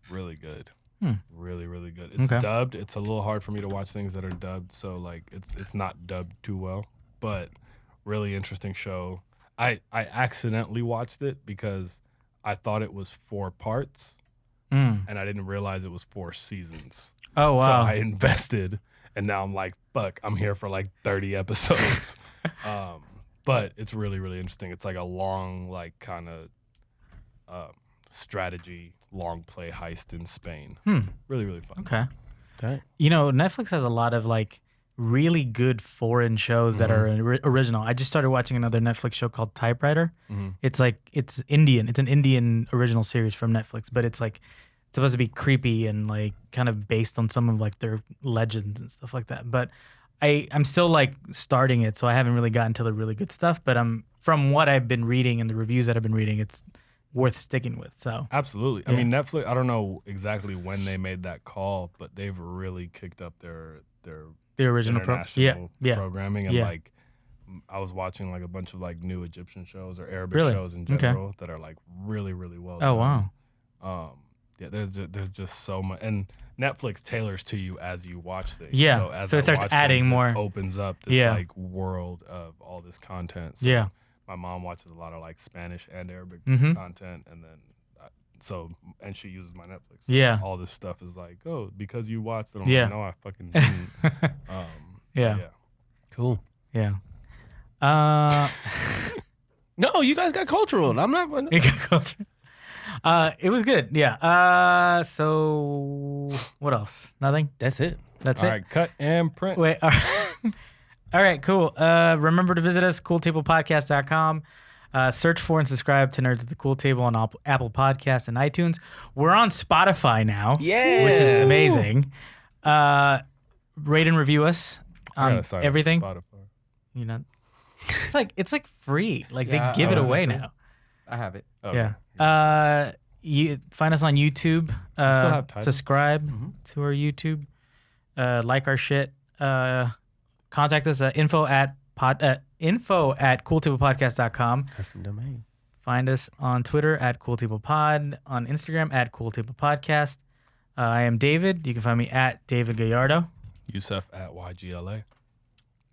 Really good. Hmm. Really, really good. It's Okay. dubbed. It's a little hard for me to watch things that are dubbed, so like it's not dubbed too well. But really interesting show. I accidentally watched it because I thought it was 4 parts Mm. and I didn't realize it was 4 seasons. Oh wow. So I invested, and now I'm like, fuck, I'm here for like 30 episodes. But it's really, really interesting. It's like a long, like kind of strategy, long play heist in Spain. Really, really fun. Okay. Okay. You know, Netflix has a lot of like really good foreign shows that are original. I just started watching another Netflix show called Typewriter. It's Indian. It's an Indian original series from Netflix, but it's like it's supposed to be creepy and like kind of based on some of like their legends and stuff like that. But I'm still like starting it, so I haven't really gotten to the really good stuff. But from what I've been reading and the reviews that I've been reading, it's worth sticking with. So Absolutely. Yeah. I mean, Netflix, I don't know exactly when they made that call, but they've really kicked up their the original international yeah. programming. And Yeah. like, I was watching like a bunch of like new Egyptian shows or Arabic Really? shows in Okay. general that are like really, really well Oh done. wow. Yeah, there's just so much, and Netflix tailors to you as you watch things. Yeah, so as so it I starts watch adding things, more. it opens up this Yeah. like world of all this content. So Yeah. my mom watches a lot of like Spanish and Arabic Mhm. content, and then and she uses my Netflix. Yeah. all this stuff is like, oh, because you watched it. I'm Yeah. like, no, I fucking didn't. Yeah. Cool. Yeah. No, you guys got cultural. I'm not. You got culture. It was good. Yeah. So what else? Nothing? That's it. That's All it? right, cut and print. Wait. All right. All right, cool. Remember to visit us, cooltablepodcast.com. Search for and subscribe to Nerds at the Cool Table on Apple Podcasts and iTunes. We're on Spotify now, Yeah. which is amazing. Rate and review us I on gotta sign up for everything. Spotify. You know, it's like free. Like Yeah, they give it is it away free? now. I have it. Okay. Yeah. You find us on YouTube. still have titles? Subscribe Mm-hmm. to our YouTube. Like our shit. Contact us at info at cooltablepodcast.com. Custom domain. Find us on Twitter at cooltablepod, on Instagram at cooltablepodcast. I am David. You can find me at David Gallardo. Yusef at YGLA.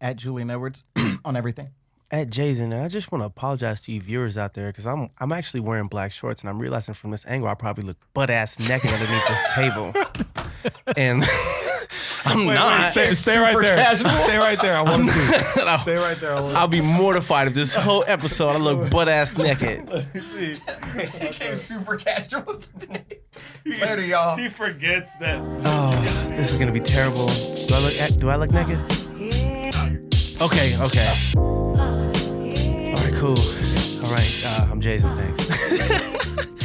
At Julian Edwards on everything. At Jason, and I just want to apologize to you viewers out there because I'm actually wearing black shorts, and I'm realizing from this angle I probably look butt ass naked underneath this table, and I'm not. Stay right there. casual. Stay right there. I want to see. Stay right there. I'll be mortified if this whole episode I look butt ass naked. He came super casual today. Later, y'all. He forgets that. Oh, this is gonna be terrible. Do I look naked? Okay. All right, cool. All right, I'm Jason. Thanks.